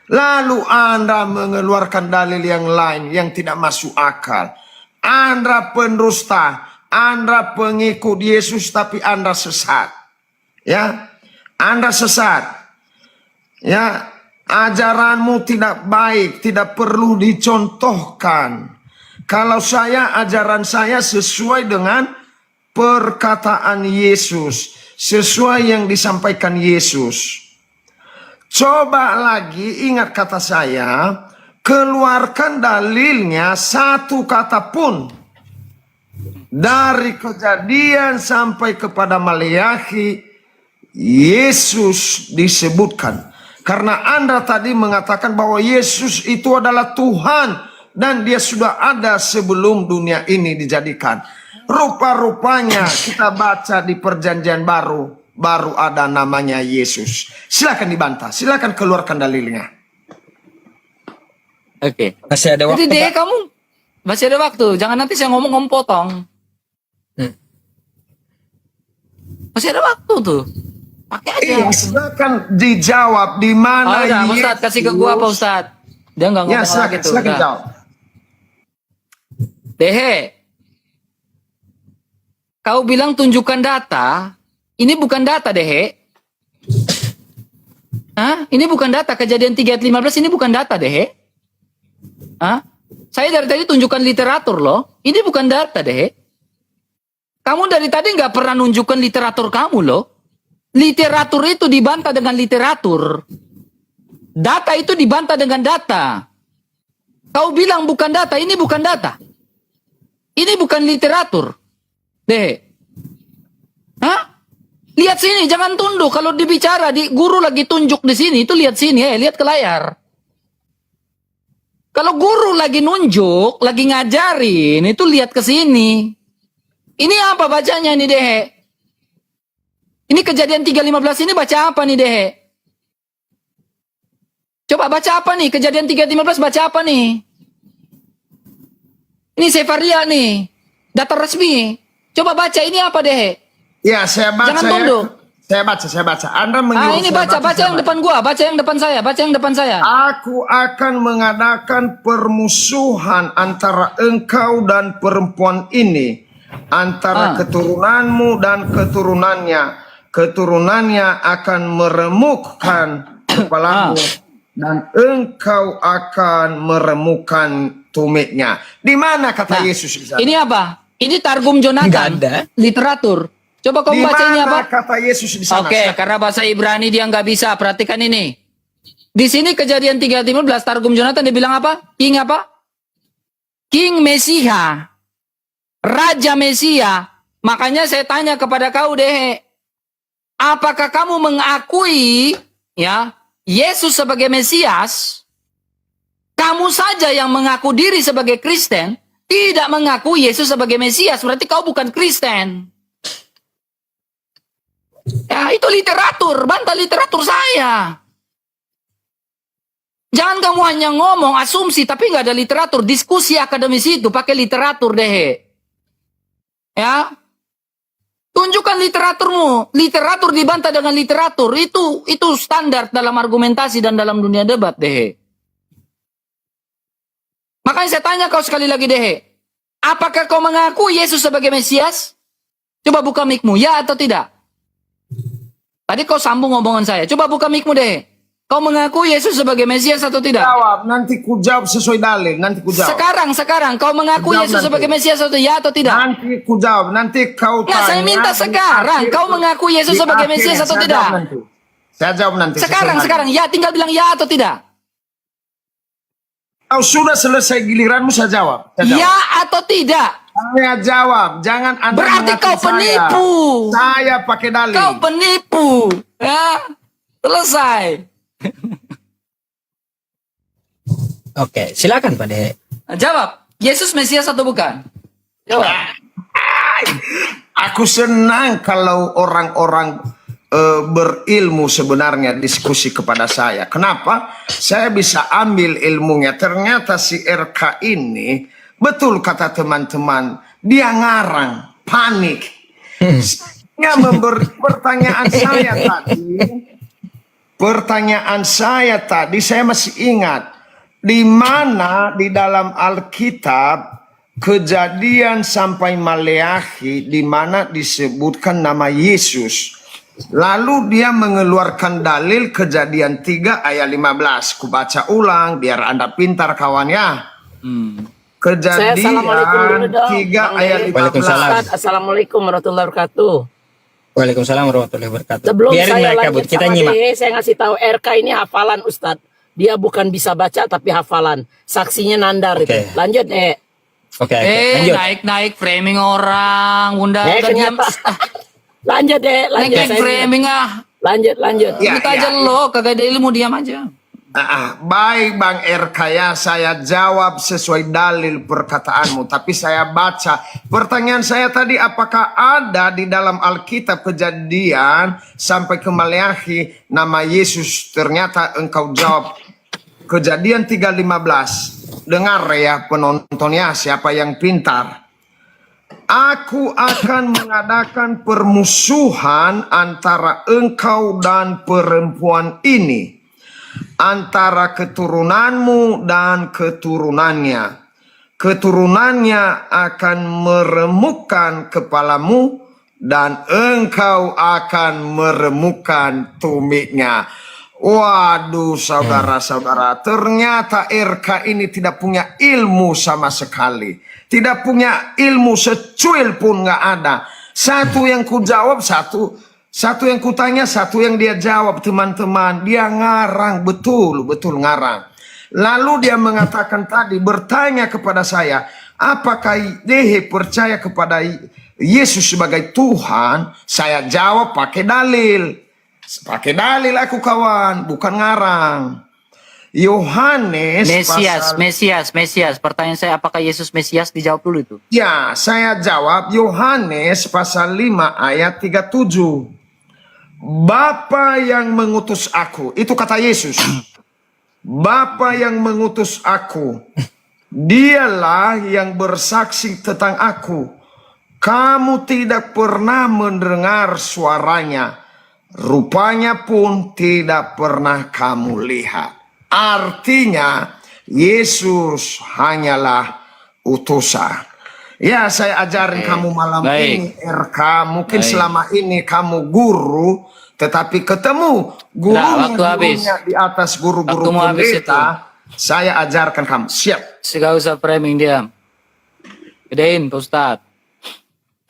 Lalu Anda mengeluarkan dalil yang lain yang tidak masuk akal. Anda pendusta, Anda pengikut Yesus tapi Anda sesat. Ya, Anda sesat. Ya, ajaranmu tidak baik, tidak perlu dicontohkan. Kalau ajaran saya sesuai dengan perkataan Yesus, sesuai yang disampaikan Yesus. Coba lagi ingat kata saya, keluarkan dalilnya satu kata pun. Dari Kejadian sampai kepada Maleakhi, Yesus disebutkan. Karena Anda tadi mengatakan bahwa Yesus itu adalah Tuhan dan dia sudah ada sebelum dunia ini dijadikan. Rupa-rupanya kita baca di Perjanjian baru ada namanya Yesus. Silakan dibantah, silakan keluarkan dalilnya.
Oke, masih ada waktu.
Jadi kamu masih ada waktu. Jangan nanti saya ngomong kamu potong. Masih ada waktu tuh. Pakai aja.
Iya, silakan dijawab di mana Yesus.
Ustaz, kasih ke gua apa Ustaz? Dia nggak ngomong lagi tuh.
Silakan jawab.
Dehe, kau bilang tunjukkan data. Ini bukan data, Dehe. Hah? Ini bukan data. Kejadian 3 ayat 15 ini bukan data, Dehe. Hah? Saya dari tadi tunjukkan literatur loh. Ini bukan data, Dehe. Kamu dari tadi nggak pernah nunjukkan literatur kamu loh. Literatur itu dibantah dengan literatur. Data itu dibantah dengan data. Kau bilang bukan data, ini bukan data. Ini bukan literatur. Deh. Hah? Lihat sini, jangan tunduk. Kalau dibicara, guru lagi tunjuk di sini, itu lihat sini, lihat ke layar. Kalau guru lagi nunjuk, lagi ngajarin, itu lihat ke sini. Ini apa bacanya nih, Dehe? Ini Kejadian 3:15 ini baca apa nih, Dehe? Coba baca apa nih? Kejadian 3:15 baca apa nih? Ini Sefaria nih. Data resmi. Coba baca ini apa, Dehe?
Ya, saya baca.
Jangan tunduk.
Saya baca. Anda menyuruh
ini baca yang depan gua, baca yang depan saya.
Aku akan mengadakan permusuhan antara engkau dan perempuan ini, antara keturunanmu dan keturunannya. Keturunannya akan meremukkan kepalamu dan engkau akan meremukkan tumitnya. Di mana kata Yesus di sana?
Ini apa? Ini Targum Jonathan. Literatur. Coba kamu baca ini apa?
Kata Yesus di sana?
Oke, karena bahasa Ibrani dia nggak bisa. Perhatikan ini. Di sini Kejadian 3:15 Targum Jonathan dia bilang apa? King apa? King Mesia. Raja Mesia. Makanya saya tanya kepada kau, Dehe. Apakah kamu mengakui Yesus sebagai Mesias? Kamu saja yang mengaku diri sebagai Kristen, tidak mengaku Yesus sebagai Mesias. Berarti kau bukan Kristen. Ya, itu literatur. Bantah literatur saya. Jangan kamu hanya ngomong asumsi, tapi nggak ada literatur. Diskusi akademis itu pakai literatur, Dehe. Ya, tunjukkan literaturmu. Literatur dibantah dengan literatur. Itu standar dalam argumentasi dan dalam dunia debat, Dehe. Makanya saya tanya kau sekali lagi, Dehe. Apakah kau mengaku Yesus sebagai Mesias? Coba buka mic-mu, ya atau tidak? Tadi kau sambung ngomongan saya. Coba buka mic-mu, Dehe. Kau mengaku Yesus sebagai Mesias atau tidak?
Jawab, nanti ku jawab sesuai dalil. Nanti ku jawab.
Sekarang kau mengaku
Jawab
Yesus
nanti.
sebagai Mesias atau tidak?
Nanti ku jawab. Nanti kau
Nggak,
tanya.
saya minta
di
sekarang.
akhir-
Kau mengaku Yesus
di
sebagai
akhir
Mesias atau
saya
tidak?
jawab nanti. Saya jawab nanti.
Sekarang. Ya, tinggal bilang ya atau tidak.
Kau sudah selesai giliranmu, saya jawab. Saya jawab.
Ya atau tidak.
Saya jawab. Jangan Anda
Berarti
mengaku
kau penipu.
Saya pakai dalil.
Kau penipu. Ya, selesai.
Oke, silakan Pak Dehe.
Jawab. Yesus Mesias atau bukan? Jawab.
Aku senang kalau orang-orang berilmu sebenarnya diskusi kepada saya. Kenapa? Saya bisa ambil ilmunya. Ternyata si RK ini, betul kata teman-teman, dia ngarang, panik. Dia memberi pertanyaan saya tadi. Pertanyaan saya tadi, saya masih ingat. Di mana di dalam Alkitab Kejadian sampai Maleakhi di mana disebutkan nama Yesus. Lalu dia mengeluarkan dalil Kejadian 3 ayat 15. Kubaca ulang biar Anda pintar kawan ya. Kejadian
Assalamualaikum dulu dong,
3
Bang
ayat
Dehe.
15.
Ustaz, Assalamualaikum warahmatullahi wabarakatuh.
Waalaikumsalam warahmatullahi wabarakatuh.
Sebelum
Biarin
saya
mereka,
lanjut
Bud. Kita
sama
nyimak.
Dehe, saya ngasih tahu RK ini hafalan Ustadz. Dia bukan bisa baca tapi hafalan. Saksinya Nandar
Oke.
itu. Lanjut
Oke, lanjut.
Naik framing orang. Bunda, udah diam.
kenapa? Lanjut lanjut.
Naik
Saya-
framing
Lanjut.
Ya,
Kita aja
ya.
lo, kagak ada ilmu, diam aja.
Baik Bang RK ya, saya jawab sesuai dalil perkataanmu. Tapi saya baca, pertanyaan saya tadi apakah ada di dalam Alkitab Kejadian sampai ke Maleakhi nama Yesus? Ternyata engkau jawab Kejadian 3:15. Dengar ya penontonnya, siapa yang pintar. Aku akan mengadakan permusuhan antara engkau dan perempuan ini, antara keturunanmu dan keturunannya. Keturunannya akan meremukkan kepalamu dan engkau akan meremukkan tumitnya. Waduh saudara-saudara, ternyata RK ini tidak punya ilmu sama sekali. Tidak punya ilmu secuil pun nggak ada. Satu yang ku jawab, satu yang kutanya, satu yang dia jawab teman-teman. Dia ngarang, betul ngarang. Lalu dia mengatakan tadi, bertanya kepada saya, apakah Dehe percaya kepada Yesus sebagai Tuhan? Saya jawab pakai dalil. Pakai dalil aku kawan, bukan ngarang. Yohanes
Mesias. Pertanyaan saya, apakah Yesus Mesias? Dijawab dulu itu.
Ya, saya jawab Yohanes pasal 5 ayat 37. Bapa yang mengutus aku, itu kata Yesus. Bapa yang mengutus aku, dialah yang bersaksi tentang aku. Kamu tidak pernah mendengar suaranya, rupanya pun tidak pernah kamu lihat. Artinya Yesus hanyalah utusan. Ya, saya ajarin kamu malam ini RK. Mungkin selama ini kamu guru, tetapi ketemu
waktu habis.
gurunya di atas guru-guru
Waktumu habis
pendeta. Saya ajarkan kamu. Siap.
Gak usah framing, diam. Gedein Pak Ustadz.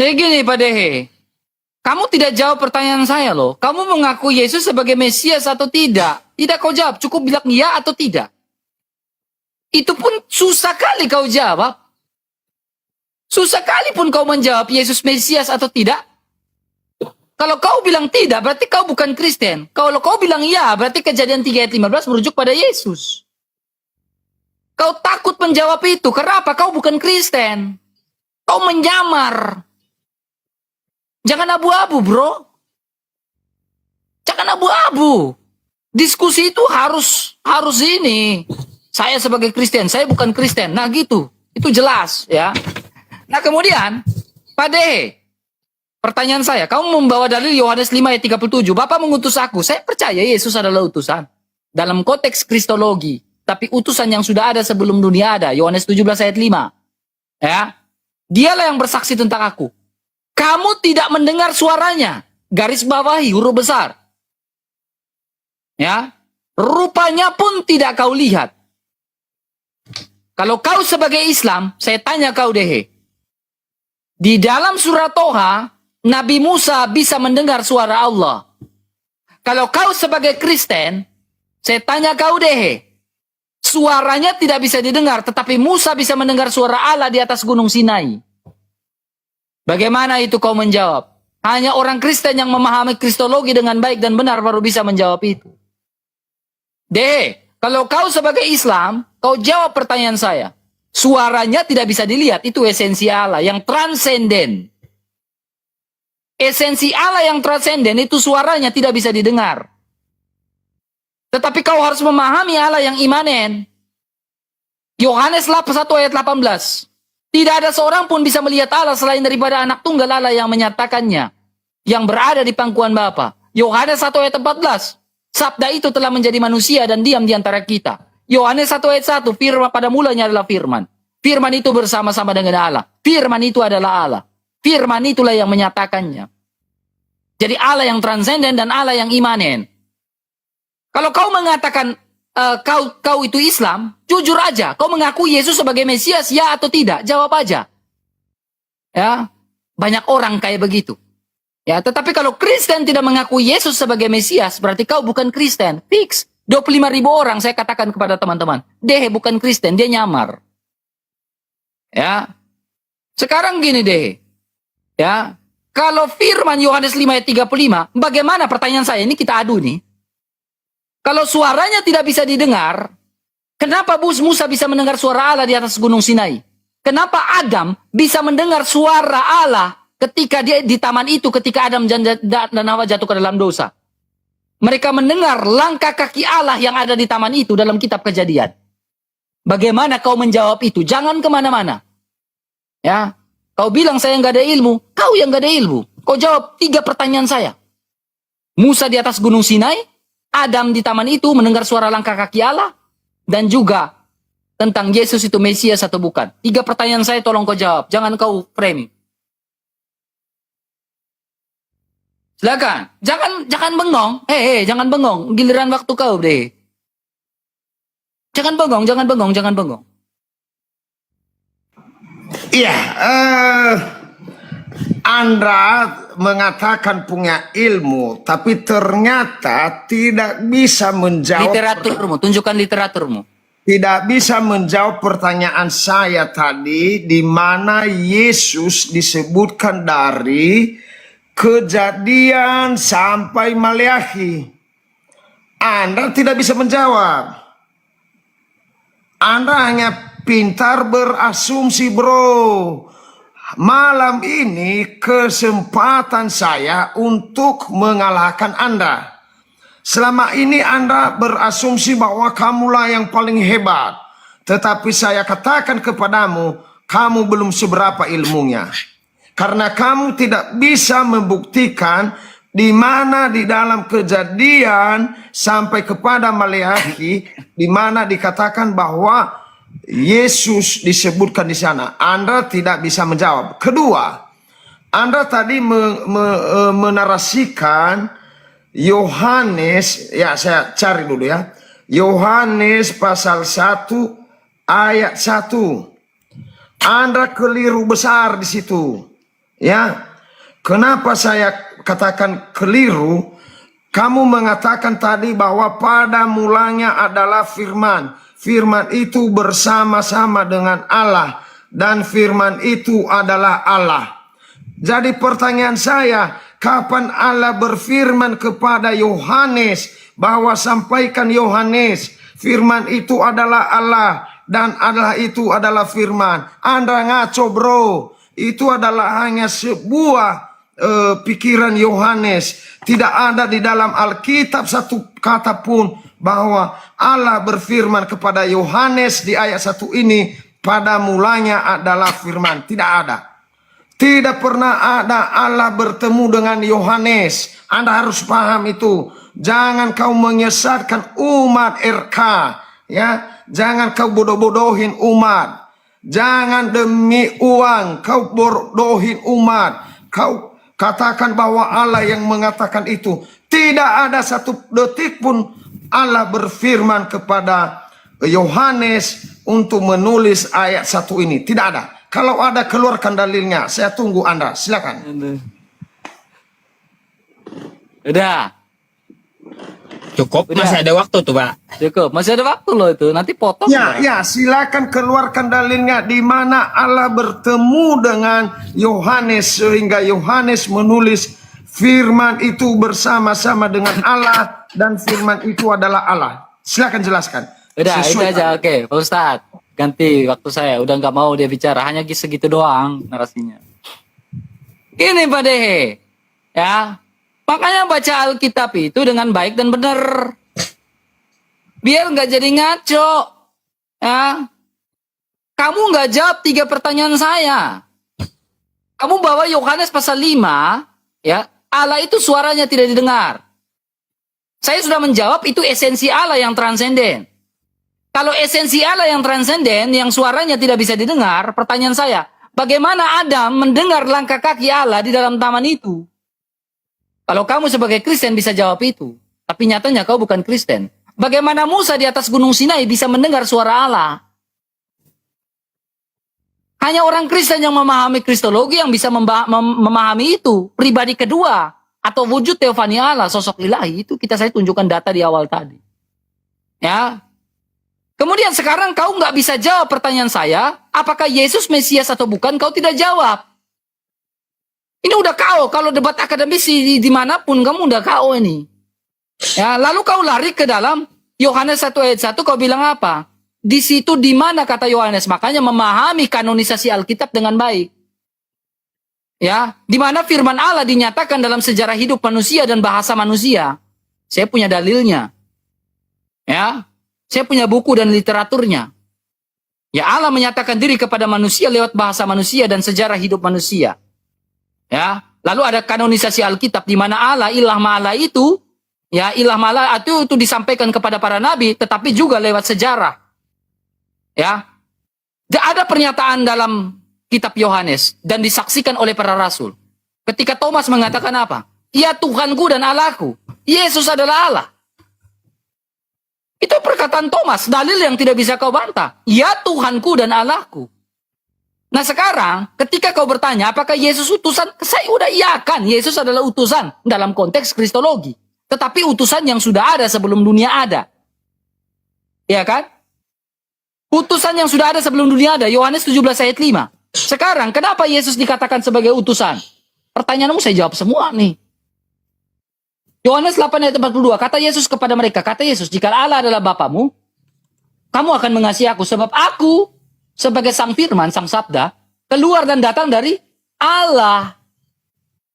Jadi gini Pak Dehe, kamu tidak jawab pertanyaan saya loh. Kamu mengaku Yesus sebagai Mesias atau tidak? Tidak kau jawab, cukup bilang ya atau tidak. Itu pun susah kali kau jawab. Susah kali pun kau menjawab Yesus Mesias atau tidak. Kalau kau bilang tidak, berarti kau bukan Kristen. Kalau kau bilang ya, berarti Kejadian 3 ayat 15 merujuk pada Yesus. Kau takut menjawab itu. Kenapa? Kau bukan Kristen. Kau menyamar. Jangan abu-abu, bro. Jangan abu-abu. Diskusi itu harus ini. Saya sebagai Kristen, saya bukan Kristen. Nah gitu. Itu jelas ya. Nah kemudian, Pak Dehe, pertanyaan saya, kamu membawa dalil Yohanes 5 ayat 37. Bapak mengutus aku. Saya percaya Yesus adalah utusan. Dalam konteks kristologi. Tapi utusan yang sudah ada sebelum dunia ada. Yohanes 17 ayat 5. Ya. Dialah yang bersaksi tentang aku. Kamu tidak mendengar suaranya. Garis bawahi huruf besar. Ya. rupanya pun tidak kau lihat. Kalau kau sebagai Islam, saya tanya kau deh. Di dalam surat Toha, Nabi Musa bisa mendengar suara Allah. Kalau kau sebagai Kristen, saya tanya kau deh. Suaranya tidak bisa didengar, tetapi Musa bisa mendengar suara Allah di atas gunung Sinai. Bagaimana itu kau menjawab? Hanya orang Kristen yang memahami kristologi dengan baik dan benar baru bisa menjawab itu. Kalau kau sebagai Islam, kau jawab pertanyaan saya. Suaranya tidak bisa dilihat, itu esensi Allah yang transenden. Esensi Allah yang transenden itu suaranya tidak bisa didengar. Tetapi kau harus memahami Allah yang imanen. Yohanes 1 ayat 18. Tidak ada seorang pun bisa melihat Allah selain daripada anak tunggal Allah yang menyatakannya. Yang berada di pangkuan Bapa. Yohanes 1 ayat 14. Sabda itu telah menjadi manusia dan diam di antara kita. Yohanes 1 ayat 1. Firman pada mulanya adalah firman. Firman itu bersama-sama dengan Allah. Firman itu adalah Allah. Firman itulah yang menyatakannya. Jadi Allah yang transenden dan Allah yang imanen. Kalau kau mengatakan kau itu Islam, jujur aja. Kau mengaku Yesus sebagai Mesias, ya atau tidak? Jawab aja. Ya, banyak orang kayak begitu. Ya, tetapi kalau Kristen tidak mengaku Yesus sebagai Mesias, berarti kau bukan Kristen. Fix. 25.000 orang saya katakan kepada teman-teman. Deh bukan Kristen, dia nyamar. Ya. Sekarang gini deh. Ya. Kalau firman Yohanes 5 ayat 35, bagaimana pertanyaan saya? Ini kita adu nih. Kalau suaranya tidak bisa didengar, kenapa Musa bisa mendengar suara Allah di atas gunung Sinai? Kenapa Adam bisa mendengar suara Allah ketika dia di taman itu, ketika Adam dan Hawa jatuh ke dalam dosa? Mereka mendengar langkah kaki Allah yang ada di taman itu dalam kitab Kejadian. Bagaimana kau menjawab itu? Jangan kemana-mana. Ya, kau bilang saya nggak ada ilmu, kau yang nggak ada ilmu. Kau jawab 3 pertanyaan saya. Musa di atas gunung Sinai, Adam di taman itu mendengar suara langkah kaki Allah, dan juga tentang Yesus itu Mesias atau bukan. 3 pertanyaan saya tolong kau jawab, jangan kau framing. Silakan, jangan bengong. Jangan bengong. Giliran waktu kau deh. Jangan bengong.
Iya, Anda mengatakan punya ilmu, tapi ternyata tidak bisa menjawab.
Literaturmu, tunjukkan literaturmu.
Tidak bisa menjawab pertanyaan saya tadi, di mana Yesus disebutkan dari Kejadian sampai Maleakhi. Anda tidak bisa menjawab. Anda hanya pintar berasumsi, bro. Malam ini kesempatan saya untuk mengalahkan Anda. Selama ini Anda berasumsi bahwa kamulah yang paling hebat. Tetapi saya katakan kepadamu, kamu belum seberapa ilmunya. Karena kamu tidak bisa membuktikan di mana di dalam Kejadian sampai kepada Maleakhi, di mana dikatakan bahwa Yesus disebutkan di sana. Anda tidak bisa menjawab. Kedua, Anda tadi menarasikan Yohanes, ya saya cari dulu ya. Yohanes pasal 1 ayat 1. Anda keliru besar di situ. Ya, kenapa saya katakan keliru? Kamu mengatakan tadi bahwa pada mulanya adalah firman. Firman itu bersama-sama dengan Allah. Dan firman itu adalah Allah. Jadi pertanyaan saya, kapan Allah berfirman kepada Yohanes bahwa sampaikan Yohanes, firman itu adalah Allah dan Allah itu adalah firman? Anda ngaco, bro. Itu adalah hanya sebuah pikiran Yohanes. Tidak ada di dalam Alkitab satu kata pun bahwa Allah berfirman kepada Yohanes di ayat 1 ini, pada mulanya adalah firman. Tidak ada. Tidak pernah ada Allah bertemu dengan Yohanes. Anda harus paham itu. Jangan kau menyesatkan umat RK. Ya, jangan kau bodoh-bodohin umat. Jangan demi uang kau bodohin umat. Kau katakan bahwa Allah yang mengatakan itu. Tidak ada satu detik pun Allah berfirman kepada Yohanes untuk menulis ayat 1 ini? Tidak ada. Kalau ada, keluarkan dalilnya. Saya tunggu Anda. Silakan.
Udah.
Cukup, masih ada waktu tuh, Pak.
Cukup, masih ada waktu loh itu. Nanti potong.
Ya, silakan keluarkan dalilnya di mana Allah bertemu dengan Yohanes sehingga Yohanes menulis firman itu bersama-sama dengan Allah dan firman itu adalah Allah. Silakan jelaskan.
Udah, itu aja. Oke, Pak Ustadz. Ganti waktu saya. Udah nggak mau dia bicara. Hanya segitu doang narasinya. Ini Pak Dehe. Ya. Makanya baca Alkitab itu dengan baik dan benar. Biar nggak jadi ngaco. Ya. Kamu nggak jawab 3 pertanyaan saya. Kamu bawa Yohanes pasal 5. Ya. Allah itu suaranya tidak didengar. Saya sudah menjawab itu esensi Allah yang transenden. Kalau esensi Allah yang transenden, yang suaranya tidak bisa didengar, pertanyaan saya, bagaimana Adam mendengar langkah kaki Allah di dalam taman itu? Kalau kamu sebagai Kristen bisa jawab itu, tapi nyatanya kau bukan Kristen. Bagaimana Musa di atas Gunung Sinai bisa mendengar suara Allah? Hanya orang Kristen yang memahami Kristologi yang bisa memahami itu. Pribadi kedua, atau wujud teofani Allah, sosok ilahi, itu saya tunjukkan data di awal tadi. Ya. Kemudian sekarang kau nggak bisa jawab pertanyaan saya, apakah Yesus Mesias atau bukan, kau tidak jawab. Ini udah kau, kalau debat akademisi dimanapun kamu udah kau ini. Ya, lalu kau lari ke dalam Yohanes 1 ayat 1, kau bilang apa? Di situ di mana kata Yohanes, makanya memahami kanonisasi Alkitab dengan baik. Ya, di mana firman Allah dinyatakan dalam sejarah hidup manusia dan bahasa manusia. Saya punya dalilnya. Ya, saya punya buku dan literaturnya. Ya, Allah menyatakan diri kepada manusia lewat bahasa manusia dan sejarah hidup manusia. Ya, lalu ada kanonisasi Alkitab di mana Allah, ilah ma'ala itu, ya, ilah ma'ala itu disampaikan kepada para nabi, tetapi juga lewat sejarah. Ya, ada pernyataan dalam kitab Yohanes dan disaksikan oleh para rasul. Ketika Thomas mengatakan apa? Ya Tuhanku dan Allahku. Yesus adalah Allah. Itu perkataan Thomas, dalil yang tidak bisa kau bantah. Ya Tuhanku dan Allahku. Nah sekarang, ketika kau bertanya, apakah Yesus utusan? Saya udah iyakan, Yesus adalah utusan dalam konteks Kristologi. Tetapi utusan yang sudah ada sebelum dunia ada. Ya kan? Utusan yang sudah ada sebelum dunia ada, Yohanes 17 ayat 5. Sekarang, kenapa Yesus dikatakan sebagai utusan? Pertanyaanmu saya jawab semua nih. Yohanes 8 ayat 42, kata Yesus kepada mereka, kata Yesus, jika Allah adalah Bapamu, kamu akan mengasihi aku, sebab aku sebagai sang firman, sang sabda, keluar dan datang dari Allah.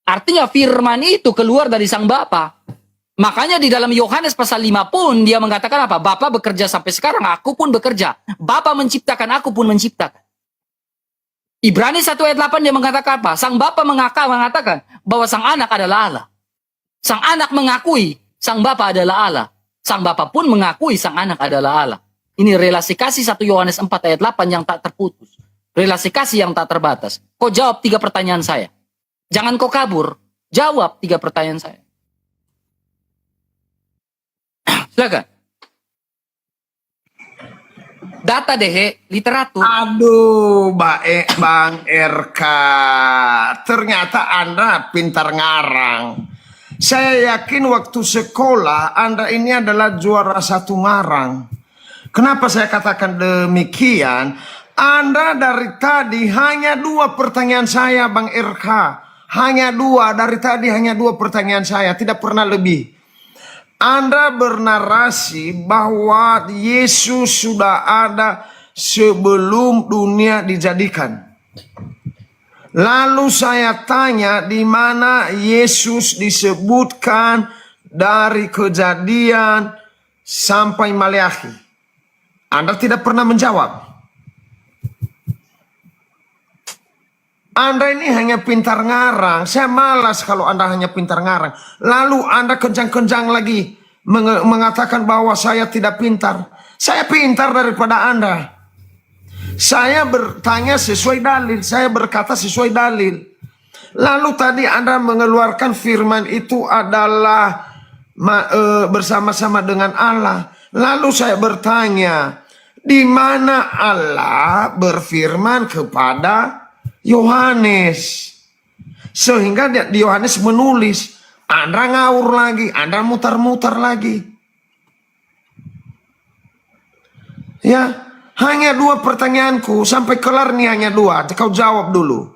Artinya firman itu keluar dari sang Bapa. Makanya di dalam Yohanes pasal 5 pun dia mengatakan apa? Bapa bekerja sampai sekarang, aku pun bekerja. Bapa menciptakan, aku pun menciptakan. Ibrani 1 ayat 8 dia mengatakan apa? Sang Bapa mengatakan bahwa sang anak adalah Allah. Sang anak mengakui sang Bapa adalah Allah. Sang Bapa pun mengakui sang anak adalah Allah. Ini relasi kasih 1 Yohanes 4 ayat 8 yang tak terputus. Relasi kasih yang tak terbatas. Kau jawab 3 pertanyaan saya. Jangan kau kabur. Jawab 3 pertanyaan saya. Silakan. Data deh, literatur.
Aduh, Bang RK. Ternyata Anda pintar ngarang. Saya yakin waktu sekolah Anda ini adalah juara 1 ngarang. Kenapa saya katakan demikian? Anda dari tadi hanya 2 pertanyaan saya, Bang RK. Hanya 2, dari tadi hanya 2 pertanyaan saya, tidak pernah lebih. Anda bernarasi bahwa Yesus sudah ada sebelum dunia dijadikan. Lalu saya tanya di mana Yesus disebutkan dari Kejadian sampai Maleakhi. Anda tidak pernah menjawab. Anda ini hanya pintar ngarang. Saya malas kalau Anda hanya pintar ngarang. Lalu Anda kencang-kencang lagi mengatakan bahwa saya tidak pintar. Saya pintar daripada Anda. Saya bertanya sesuai dalil. Saya berkata sesuai dalil. Lalu tadi Anda mengeluarkan firman itu adalah bersama-sama dengan Allah. Lalu saya bertanya, di mana Allah berfirman kepada Yohanes? Sehingga Yohanes menulis, Anda ngawur lagi, Anda mutar-mutar lagi. Ya, hanya 2 pertanyaanku, sampai kelar nih hanya 2. Kau jawab dulu.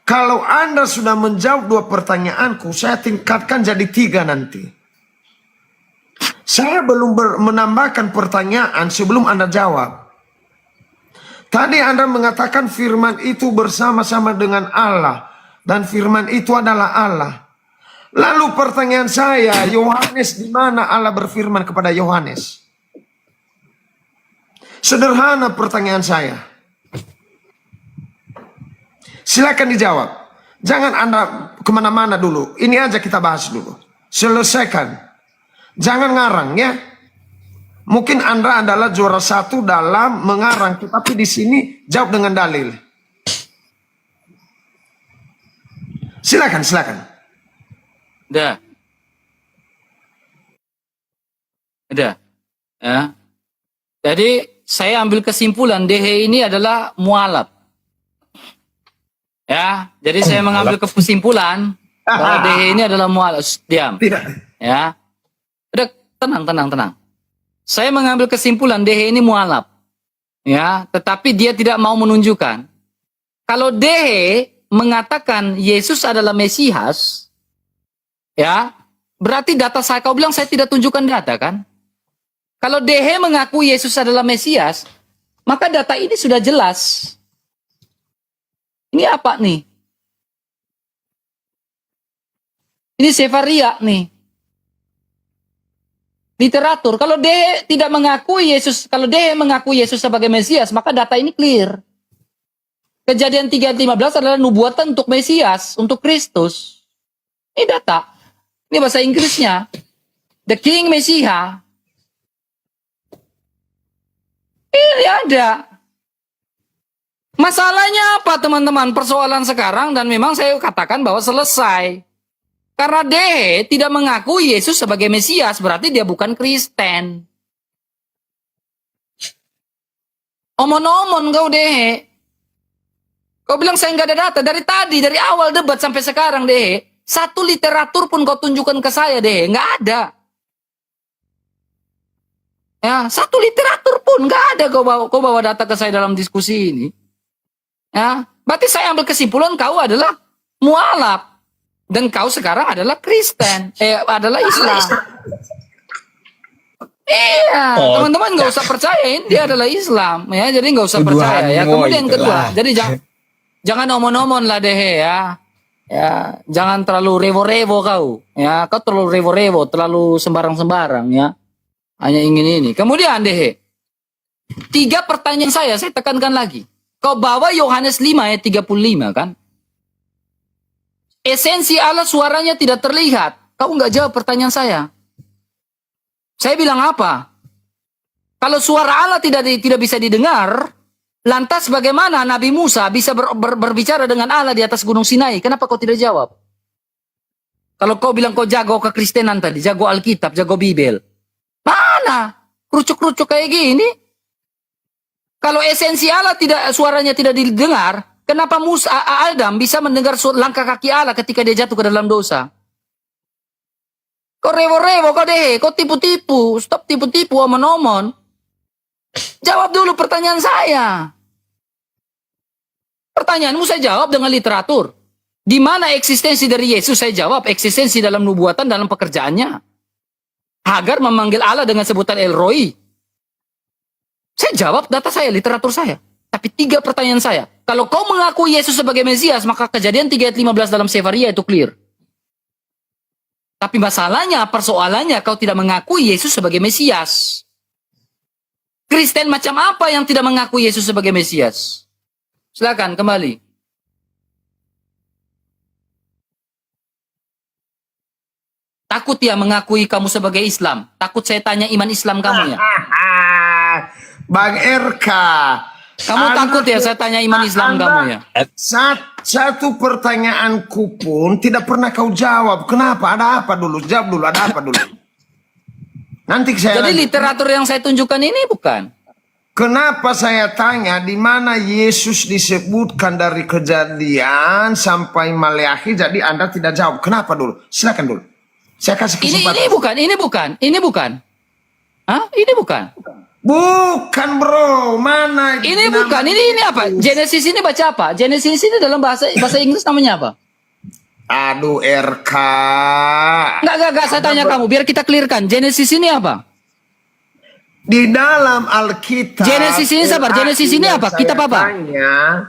Kalau Anda sudah menjawab 2 pertanyaanku, saya tingkatkan jadi 3 nanti. Saya belum menambahkan pertanyaan sebelum Anda jawab. Tadi Anda mengatakan firman itu bersama-sama dengan Allah. Dan firman itu adalah Allah. Lalu pertanyaan saya, Yohanes, di mana Allah berfirman kepada Yohanes? Sederhana pertanyaan saya. Silakan dijawab. Jangan Anda kemana-mana dulu. Ini aja kita bahas dulu. Selesaikan. Jangan ngarang ya. Mungkin Anda adalah juara 1 dalam mengarang. Tetapi di sini jawab dengan dalil. Silakan.
Udah. Ya. Jadi saya ambil kesimpulan DH ini adalah mualaf. Ya, jadi saya mengambil kesimpulan bahwa DH ini adalah mualaf. Diam.
Tidak.
Ya. Udah, tenang. Saya mengambil kesimpulan DH ini mualaf. Ya, tetapi dia tidak mau menunjukkan. Kalau DH mengatakan Yesus adalah Mesias, ya, berarti data saya, kau bilang saya tidak tunjukkan data kan? Kalau DH mengaku Yesus adalah Mesias, maka data ini sudah jelas. Ini apa nih? Ini Sefaria nih. Literatur. Kalau DH tidak mengakui Yesus, kalau DH mengaku Yesus sebagai Mesias, maka data ini clear. Kejadian 3:15 adalah nubuatan untuk Mesias, untuk Kristus. Ini data. Ini bahasa Inggrisnya. The King Messiah. Ini ada. Masalahnya apa teman-teman? Persoalan sekarang dan memang saya katakan bahwa selesai. Karena DH tidak mengakui Yesus sebagai Mesias, berarti dia bukan Kristen. Omon-omon kau DH. Kau bilang saya nggak ada data. Dari tadi, dari awal debat sampai sekarang DH. 1 literatur pun kau tunjukkan ke saya DH. Nggak ada. Ya, 1 literatur pun nggak ada kau bawa data ke saya dalam diskusi ini. Ya, berarti saya ambil kesimpulan kau adalah mualaf. Dan kau sekarang adalah Kristen. Adalah Islam. Iya, teman-teman nggak usah percayain dia adalah Islam. Ya, jadi nggak usah percaya ya. Kemudian kedua, jadi jangan omon-omon lah DH ya. Ya, jangan terlalu revo-revo kau. Ya, kau terlalu revo-revo, terlalu sembarang-sembarang ya. Hanya ingin ini. Kemudian DH. 3 pertanyaan saya tekankan lagi. Kau bawa Yohanes 5 ayat 35 kan? Esensi Allah suaranya tidak terlihat. Kau nggak jawab pertanyaan saya. Saya bilang apa? Kalau suara Allah tidak bisa didengar, lantas bagaimana Nabi Musa bisa berbicara dengan Allah di atas Gunung Sinai? Kenapa kau tidak jawab? Kalau kau bilang kau jago kekristenan tadi, jago Alkitab, jago Bibel. Mana? Kerucuk-kerucuk kayak gini. Kalau esensi Allah suaranya tidak didengar, kenapa Adam bisa mendengar langkah kaki Allah ketika dia jatuh ke dalam dosa? Kau revo-revo, kau deh, kau tipu-tipu. Stop tipu-tipu, omon-omon. Jawab dulu pertanyaan saya. Pertanyaanmu saya jawab dengan literatur. Di mana eksistensi dari Yesus? Saya jawab eksistensi dalam nubuatan, dalam pekerjaannya. Hagar memanggil Allah dengan sebutan El Roi. Saya jawab data saya, literatur saya. Tapi 3 pertanyaan saya. Kalau kau mengaku Yesus sebagai Mesias, maka Kejadian 3 ayat 15 dalam Sefaria itu clear. Tapi masalahnya, persoalannya kau tidak mengakui Yesus sebagai Mesias. Kristen macam apa yang tidak mengakui Yesus sebagai Mesias? Silakan kembali. Takut ya mengakui kamu sebagai Islam. Takut saya tanya iman Islam kamu ya.
Bang RK,
Kamu takut ya saya tanya iman Islam kamu ya?
Satu pertanyaanku pun tidak pernah kau jawab. Kenapa? Ada apa dulu? Jawab dulu, ada apa dulu? Nanti saya
Jadi
lanjut.
literatur yang saya tunjukkan ini bukan?
Kenapa saya tanya di mana Yesus disebutkan dari Kejadian sampai Maleakhi, jadi Anda tidak jawab. Kenapa dulu? Silakan dulu. Saya kasih kesempatan.
Ini bukan. Hah? Ini bukan.
Bukan bro, mana
Ini bukan. Ini apa? Genesis ini baca apa? Genesis ini dalam bahasa Inggris namanya apa?
Aduh RK.
Enggak, saya tanya kamu biar kita clearkan. Genesis ini apa?
Di dalam Alkitab.
Genesis ini sabar. Genesis ini apa? Kitab apa?
Tanya,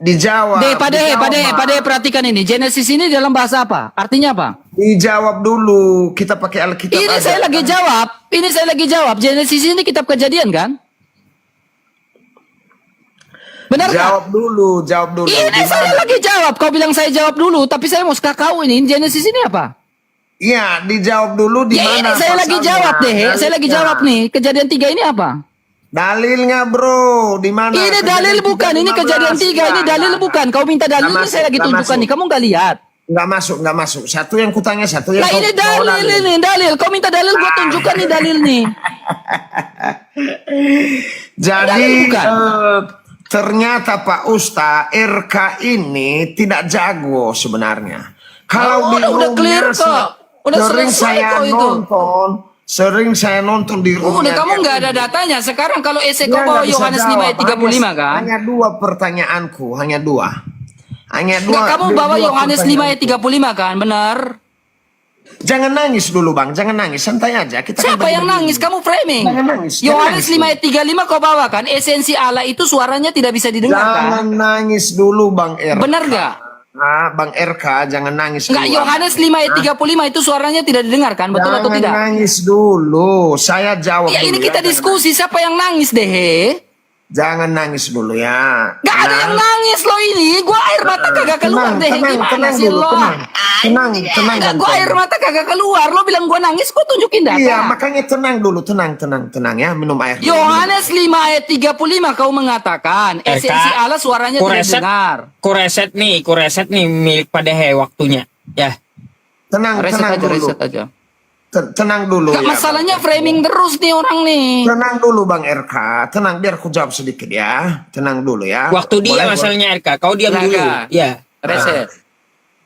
dijawab.
Pade perhatikan ini. Genesis ini dalam bahasa apa? Artinya apa?
Dijawab dulu. Kita pakai Alkitab.
Ini
aja.
saya lagi jawab. Genesis ini kitab Kejadian kan? Benar nggak?
Jawab dulu.
Ini saya lagi jawab. Kau bilang saya jawab dulu, tapi saya mau kau ini. Genesis ini apa?
Iya, dijawab dulu di
Ya
mana.
ini saya lagi
pasalnya.
jawab deh. Saya lagi
Dalilnya.
jawab nih. Kejadian 3 ini apa?
Dalilnya bro, di mana?
Ini dalil bukan. Ini Kejadian 3. Ini dalil bukan. Kau minta dalil ini saya lagi tunjukkan nih. Kamu nggak lihat?
Nggak masuk. Satu yang kutanya, satu yang
Nah ini dalil. Kau minta dalil, gua tunjukkan nih dalil nih.
Jadi
Dalil bukan.
ternyata Pak Usta RK ini tidak jago sebenarnya. Kalau di
udah clear
roomnya
kok. Udah
sering
selesai
saya
kok itu.
sering saya nonton di roomnya.
Udah kamu nggak ada datanya. Sekarang kalau
Dia
kau bawa
nggak bisa
Yohanes 5 ayat
jawab.
35 kan?
Hanya dua pertanyaanku, hanya dua.
Nggak, kamu bawa Yohanes 5 ayat 35 kan? Benar?
Jangan nangis dulu bang, jangan nangis, santai aja. Kita kan
Siapa yang nangis? Kamu framing.
Jangan nangis, jangan
Yohanes
nangis
5 ayat 35 kau bawakan. Esensi Allah itu suaranya tidak bisa didengar
Jangan
kan?
nangis dulu bang RK.
Benar nggak?
Bang RK, jangan nangis
Enggak,
dulu.
Yohanes 5 ayat 35 itu suaranya tidak didengarkan, betul atau tidak?
Jangan nangis dulu, saya jawab
Ya
dulu
ini kita
jangan
diskusi siapa yang nangis deh.
Jangan nangis dulu ya.
Gak ada yang nangis lo ini. Gua air mata kagak keluar deh. Gimana sih
dulu,
lo?
tenang
Enggak, gua
ganteng.
air mata kagak keluar. Lo bilang gua nangis, gua tunjukin data.
Iya, makanya tenang dulu, tenang ya, minum air dulu.
Yohanes 5 ayat 35 kau mengatakan esensi Allah suaranya tidak dengar.
Kureset nih milik Padehe waktunya. Ya.
Tenang dulu.
Reset aja.
Tenang dulu
Gak
ya.
masalahnya framing terus nih orang nih.
Tenang dulu Bang RK, tenang biar aku jawab sedikit ya. Tenang dulu ya.
Waktu dia
Boleh,
masalahnya RK, kau diam
Silakan.
dulu. Ya.
Reset.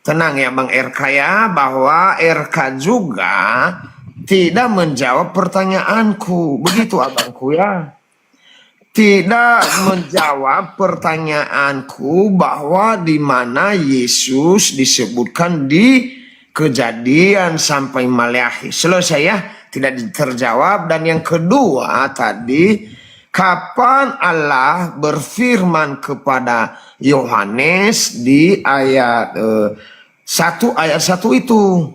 Tenang ya Bang RK ya, bahwa RK juga tidak menjawab pertanyaanku. Begitu abangku ya. Tidak menjawab pertanyaanku bahwa di mana Yesus disebutkan di Kejadian sampai Maleakhi. Selesai ya, tidak terjawab. Dan yang kedua tadi, kapan Allah berfirman kepada Yohanes di ayat 1 itu.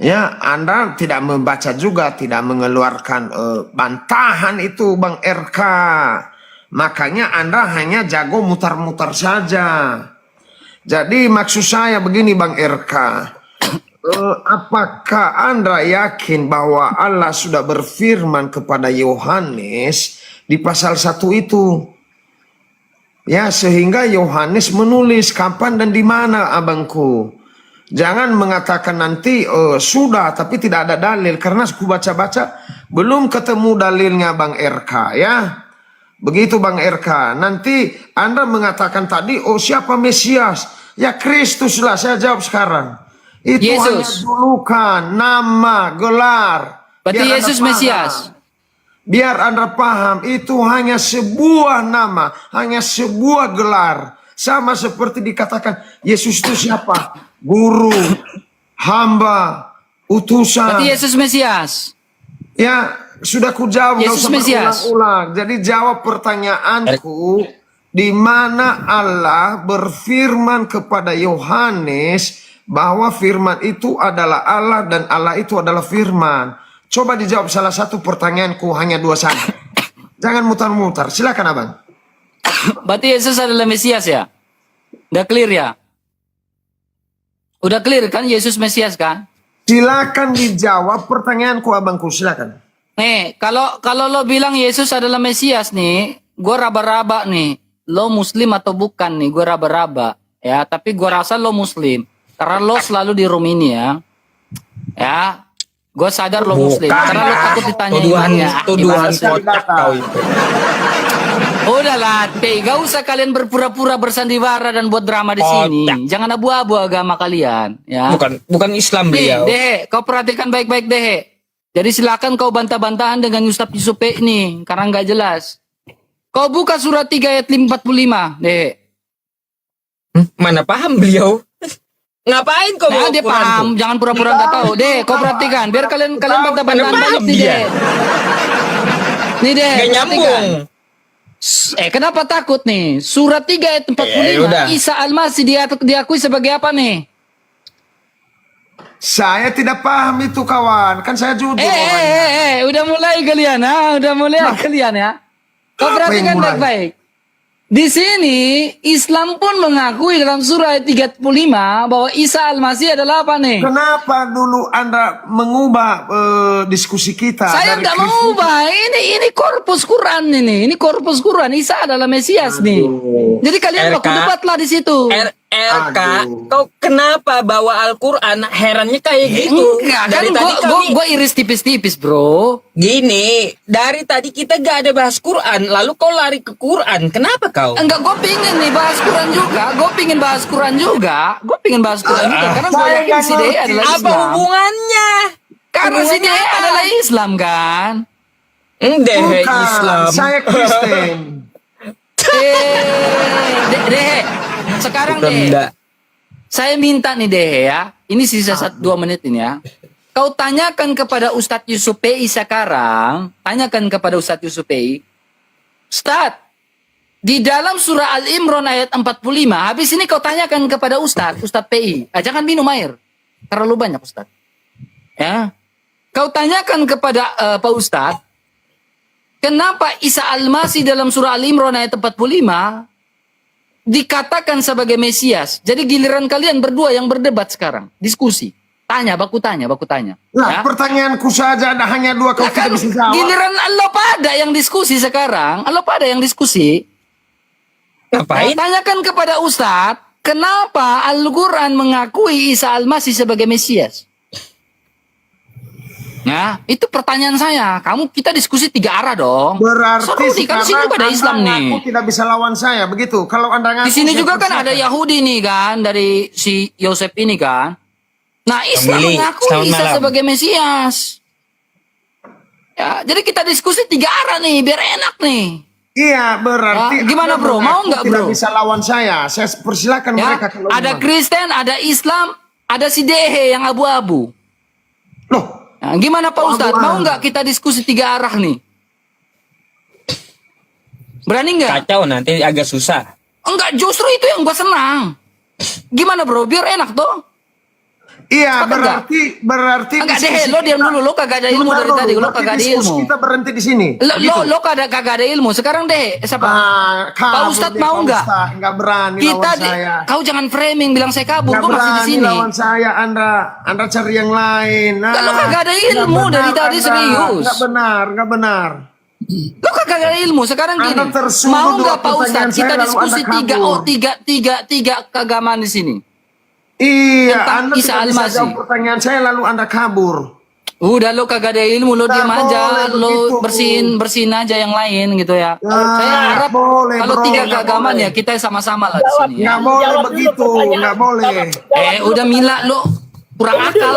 Ya, Anda tidak membaca juga, tidak mengeluarkan bantahan itu Bang RK. Makanya Anda hanya jago mutar-mutar saja. Jadi maksud saya begini Bang RK. Apakah Anda yakin bahwa Allah sudah berfirman kepada Yohanes di pasal 1 itu? Ya, sehingga Yohanes menulis kapan dan di mana abangku. Jangan mengatakan nanti sudah tapi tidak ada dalil, karena aku baca-baca belum ketemu dalilnya Bang RK ya. Begitu Bang RK. Nanti Anda mengatakan tadi siapa Mesias? Ya Kristus lah, saya jawab sekarang. Itu hanya
Yesus.
julukan, nama, gelar.
Berarti
Biar
Yesus
Anda
Mesias.
paham. Biar Anda paham, itu hanya sebuah nama, hanya sebuah gelar. Sama seperti dikatakan, Yesus itu siapa? Guru, hamba, utusan.
Berarti Yesus Mesias.
Ya, sudah ku jawab, nggak
Yesus
usah
Mesias.
berulang-ulang. Jadi jawab pertanyaanku, di mana Allah berfirman kepada Yohanes bahwa firman itu adalah Allah dan Allah itu adalah firman. Coba dijawab salah satu pertanyaanku, hanya 2 saja. Jangan mutar-mutar. Silakan abang.
Berarti Yesus adalah Mesias ya? Udah clear ya? Udah clear kan Yesus Mesias kan?
Silakan dijawab pertanyaanku abangku. Silakan.
Nih, kalau lo bilang Yesus adalah Mesias nih, gue raba-raba nih, lo muslim atau bukan nih, gue raba-raba. Ya, tapi gue rasa lo muslim. Karena lo selalu di room ini ya. Ya, gue sadar lo muslim. Karena lo takut ditanya imannya.
Tuduhan kocak kau itu.
Udahlah, gak usah kalian berpura-pura bersandiwara dan buat drama di sini. Jangan abu-abu agama kalian. Ya.
Bukan Islam
Nih,
beliau.
Dehe, kau perhatikan baik-baik Dehe. Jadi silakan kau bantah-bantahan dengan Ustadz Yusuf ini karena nggak jelas. Kau buka surat 3 ayat 45, Dehe.
Mana paham beliau? Ngapain kau
Nah,
bawa
dia
Quran
paham,
tuh?
jangan pura-pura nggak tahu. Deh, kau perhatikan, biar kalian bantah-bantahan
Mana
balik
paham
nih,
dia?
Deh. Nih, Deh.
Gak nyambung.
Kenapa takut nih? Surat 3 ayat 45,
udah.
Isa Al-Masih diakui sebagai apa nih?
Saya tidak paham itu kawan. Kan saya jujur orangnya.
Udah mulai kalian, udah mulai kalian ya. Kau
Apa
perhatikan
yang mulai?
baik-baik. Di sini Islam pun mengakui dalam surah ayat 35 bahwa Isa Al-Masih adalah apa nih?
Kenapa dulu Anda mengubah diskusi kita?
Saya
dari
nggak
Kristus?
mengubah. Ini korpus Quran ini. Ini korpus Quran. Isa adalah Mesias nih. Jadi kalian
RK.
baku debatlah di situ.
RK,
Aduh.
kau kenapa bawa Al-Quran? Herannya kayak gitu.
Enggak, kan
Dari tadi kami
gue iris tipis-tipis, bro.
gini, dari tadi kita gak ada bahas Quran, lalu kau lari ke Quran. Kenapa kau?
Enggak, gue pingin nih bahas Quran juga. Gue pingin bahas Quran juga. Karena gue
Saya
yakin
nggak
si Dea
ngerti.
adalah
Apa
Islam.
hubungannya?
Karena si
Hubungannya
Dea
apa?
adalah Islam kan.
Deh,
Bukan,
Islam.
saya Kristen.
Dehe. Sekarang Dehe.
Rendah.
Saya minta nih Dehe ya. Ini sisa 2 menit ini ya. Kau tanyakan kepada Ustadz Yusuf PI sekarang. Tanyakan kepada Ustadz Yusuf PI. Ustadz, di dalam surah Al-Imran ayat 45. Habis ini kau tanyakan kepada Ustadz PI. Jangan minum air. Terlalu banyak Ustadz. Ya. Kau tanyakan kepada Pak Ustadz. Kenapa Isa Al-Masih dalam surah Al-Imran ayat 45 dikatakan sebagai Mesias? Jadi giliran kalian berdua yang berdebat sekarang, diskusi, baku tanya.
Lah,
Ya.
pertanyaanku saja ada hanya 2 kau
Lah kan,
tidak bisa jawab.
giliran lo pada yang diskusi sekarang,
Ngapain?
Tanyakan kepada Ustadz, kenapa Al-Quran mengakui Isa Al-Masih sebagai Mesias? Nah, itu pertanyaan saya. Kita diskusi 3 arah dong.
Berarti
Seru nih, kan sini pada Islam nih.
Anda tidak bisa lawan saya, begitu. Kalau Anda ngaku,
Di sini
saya
juga kan
percaya.
ada Yahudi nih kan, dari si Yosef ini kan. Nah, Islam
Pemilih,
mengaku
selamat
Isa
malam.
sebagai Mesias. Ya, jadi kita diskusi 3 arah nih, biar enak nih.
Iya, berarti
Gimana,
Anda
bro? Mau
mengaku
nggak,
tidak
bro?
bisa lawan saya. Saya persilakan
Ya,
mereka kalau
ada
memang.
Kristen, ada Islam, ada si Dehe yang abu-abu.
Loh,
Nah, gimana Pak Ustadz?
Abu-abu.
Mau nggak kita diskusi 3 arah nih? Berani nggak?
Kacau nanti agak susah.
Enggak, justru itu yang gua senang. Gimana bro? Biar enak tuh.
iya,
Sepakat
berarti
Enggak
diskusi
deh, lo diam
kita-
dulu, lo kagak ada ilmu
Sebentar
dari
dulu,
tadi, lo
berarti
kagak ada
diskusi
ilmu.
kita berhenti di sini.
Lo kagak ada ilmu. Sekarang deh, siapa? Pak Ustadz mau nggak?
Enggak berani
Kita
lawan saya.
kau jangan framing bilang saya kabur,
Enggak
gua masih di
berani
sini.
lawan saya, Anda cari yang lain.
Enggak, lo kagak ada
nggak
ilmu dari
benar,
tadi,
Anda.
serius.
Enggak benar.
Lo kagak ada ilmu. Sekarang gini,
Anda tersudut
mau
dua
nggak Pak
pertanyaan
Ustadz kita
saya, lalu
diskusi
Anda kabur.
tiga keagamaan di sini.
Iya,
Tentang
Anda
Isa
tidak bisa
Al-Masih.
jawab pertanyaan saya lalu Anda kabur.
Udah lo kagak ada ilmu, lo
Nggak
diam aja,
boleh
lo
begitu.
bersihin aja yang lain gitu ya.
Nggak
Saya harap
boleh,
kalau
bro,
3
nggak
keagamaan
boleh.
ya kita sama-sama lah di sini ya.
Nggak boleh
Jawab dulu
begitu,
pertanyaan.
nggak boleh.
Udah Mila lo kurang akal.